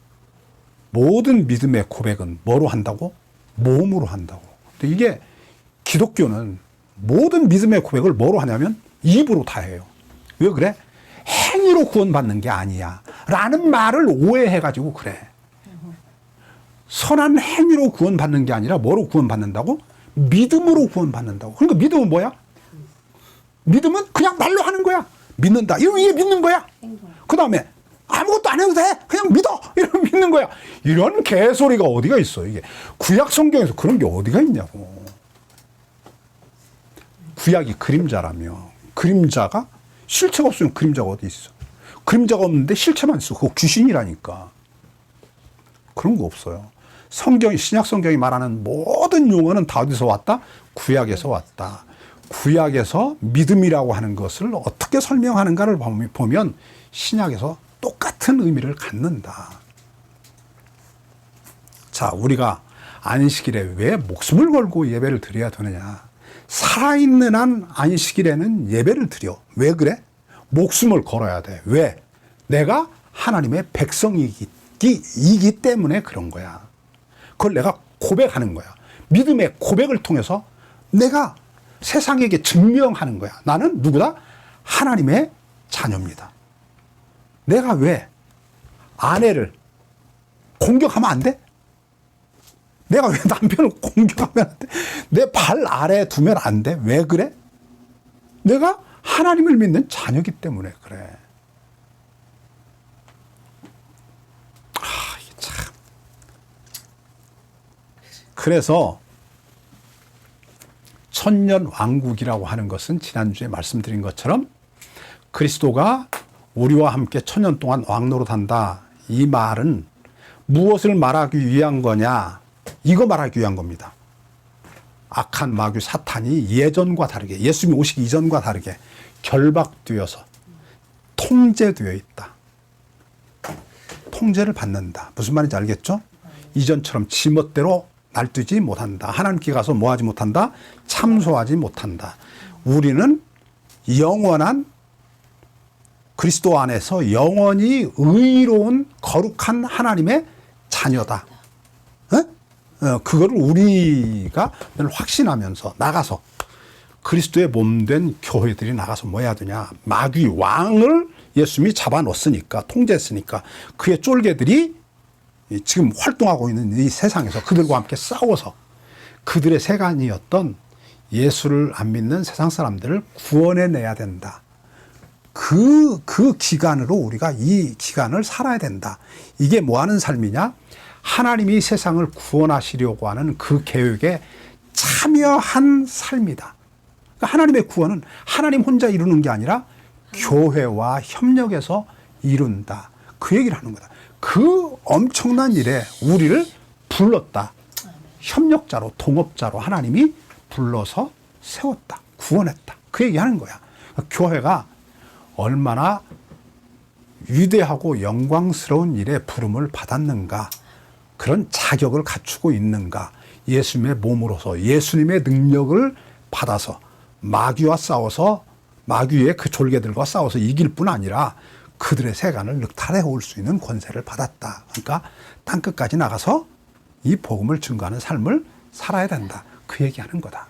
모든 믿음의 고백은 뭐로 한다고? 몸으로 한다고. 근데 이게 기독교는 모든 믿음의 고백을 뭐로 하냐면 입으로 다 해요. 왜 그래? 행위로 구원받는 게 아니야 라는 말을 오해해가지고 그래. 선한 행위로 구원받는 게 아니라 뭐로 구원받는다고? 믿음으로 구원받는다고. 그러니까 믿음은 뭐야? 믿음은 그냥 말로 하는 거야. 믿는다. 이게 믿는 거야. 그 다음에 아무것도 안 해도 돼. 그냥 믿어. 이러면 믿는 거야. 이런 개소리가 어디가 있어. 이게 구약 성경에서 그런 게 어디가 있냐고. 구약이 그림자라며. 그림자가 실체가 없으면 그림자가 어디 있어. 그림자가 없는데 실체만 있어. 그거 귀신이라니까. 그런 거 없어요. 신약 성경이 말하는 모든 용어는 다 어디서 왔다? 구약에서 왔다. 구약에서 믿음이라고 하는 것을 어떻게 설명하는가를 보면 신약에서 똑같은 의미를 갖는다. 자, 우리가 안식일에 왜 목숨을 걸고 예배를 드려야 되느냐? 살아있는 한 안식일에는 예배를 드려. 왜 그래? 목숨을 걸어야 돼. 왜? 내가 하나님의 백성이기 때문에 그런 거야. 그걸 내가 고백하는 거야. 믿음의 고백을 통해서 내가 세상에게 증명하는 거야. 나는 누구다? 하나님의 자녀입니다. 내가 왜 아내를 공격하면 안 돼? 내가 왜 남편을 공격하면 안 돼? 내 발 아래에 두면 안 돼? 왜 그래? 내가 하나님을 믿는 자녀이기 때문에 그래. 이게 참. 그래서 천년왕국이라고 하는 것은 지난주에 말씀드린 것처럼 그리스도가 우리와 함께 천년 동안 왕노릇한다. 이 말은 무엇을 말하기 위한 거냐? 이거 말하기 위한 겁니다. 악한 마귀 사탄이 예전과 다르게, 예수님이 오시기 이전과 다르게 결박되어서 통제되어 있다. 통제를 받는다. 무슨 말인지 알겠죠? 이전처럼 지멋대로 날뛰지 못한다. 하나님께 가서 뭐하지 못한다? 참소하지 못한다. 우리는 영원한 그리스도 안에서 영원히 의로운 거룩한 하나님의 자녀다. 그거를 우리가 늘 확신하면서 나가서 그리스도의 몸된 교회들이 나가서 뭐 해야 되냐. 마귀 왕을 예수님이 잡아놓았으니까, 통제했으니까 그의 쫄개들이 지금 활동하고 있는 이 세상에서 그들과 함께 싸워서 그들의 세간이었던 예수를 안 믿는 세상 사람들을 구원해내야 된다. 그 기간으로 우리가 이 기간을 살아야 된다. 이게 뭐 하는 삶이냐? 하나님이 세상을 구원하시려고 하는 그 계획에 참여한 삶이다. 그러니까 하나님의 구원은 하나님 혼자 이루는 게 아니라 교회와 협력해서 이룬다. 그 얘기를 하는 거다. 그 엄청난 일에 우리를 불렀다. 협력자로, 동업자로 하나님이 불러서 세웠다. 구원했다. 그 얘기하는 거야. 그러니까 교회가 얼마나 위대하고 영광스러운 일에 부름을 받았는가, 그런 자격을 갖추고 있는가, 예수님의 몸으로서 예수님의 능력을 받아서 마귀와 싸워서 마귀의 그 졸개들과 싸워서 이길 뿐 아니라 그들의 세간을 늑탈해 올 수 있는 권세를 받았다. 그러니까 땅끝까지 나가서 이 복음을 증거하는 삶을 살아야 된다. 그 얘기하는 거다.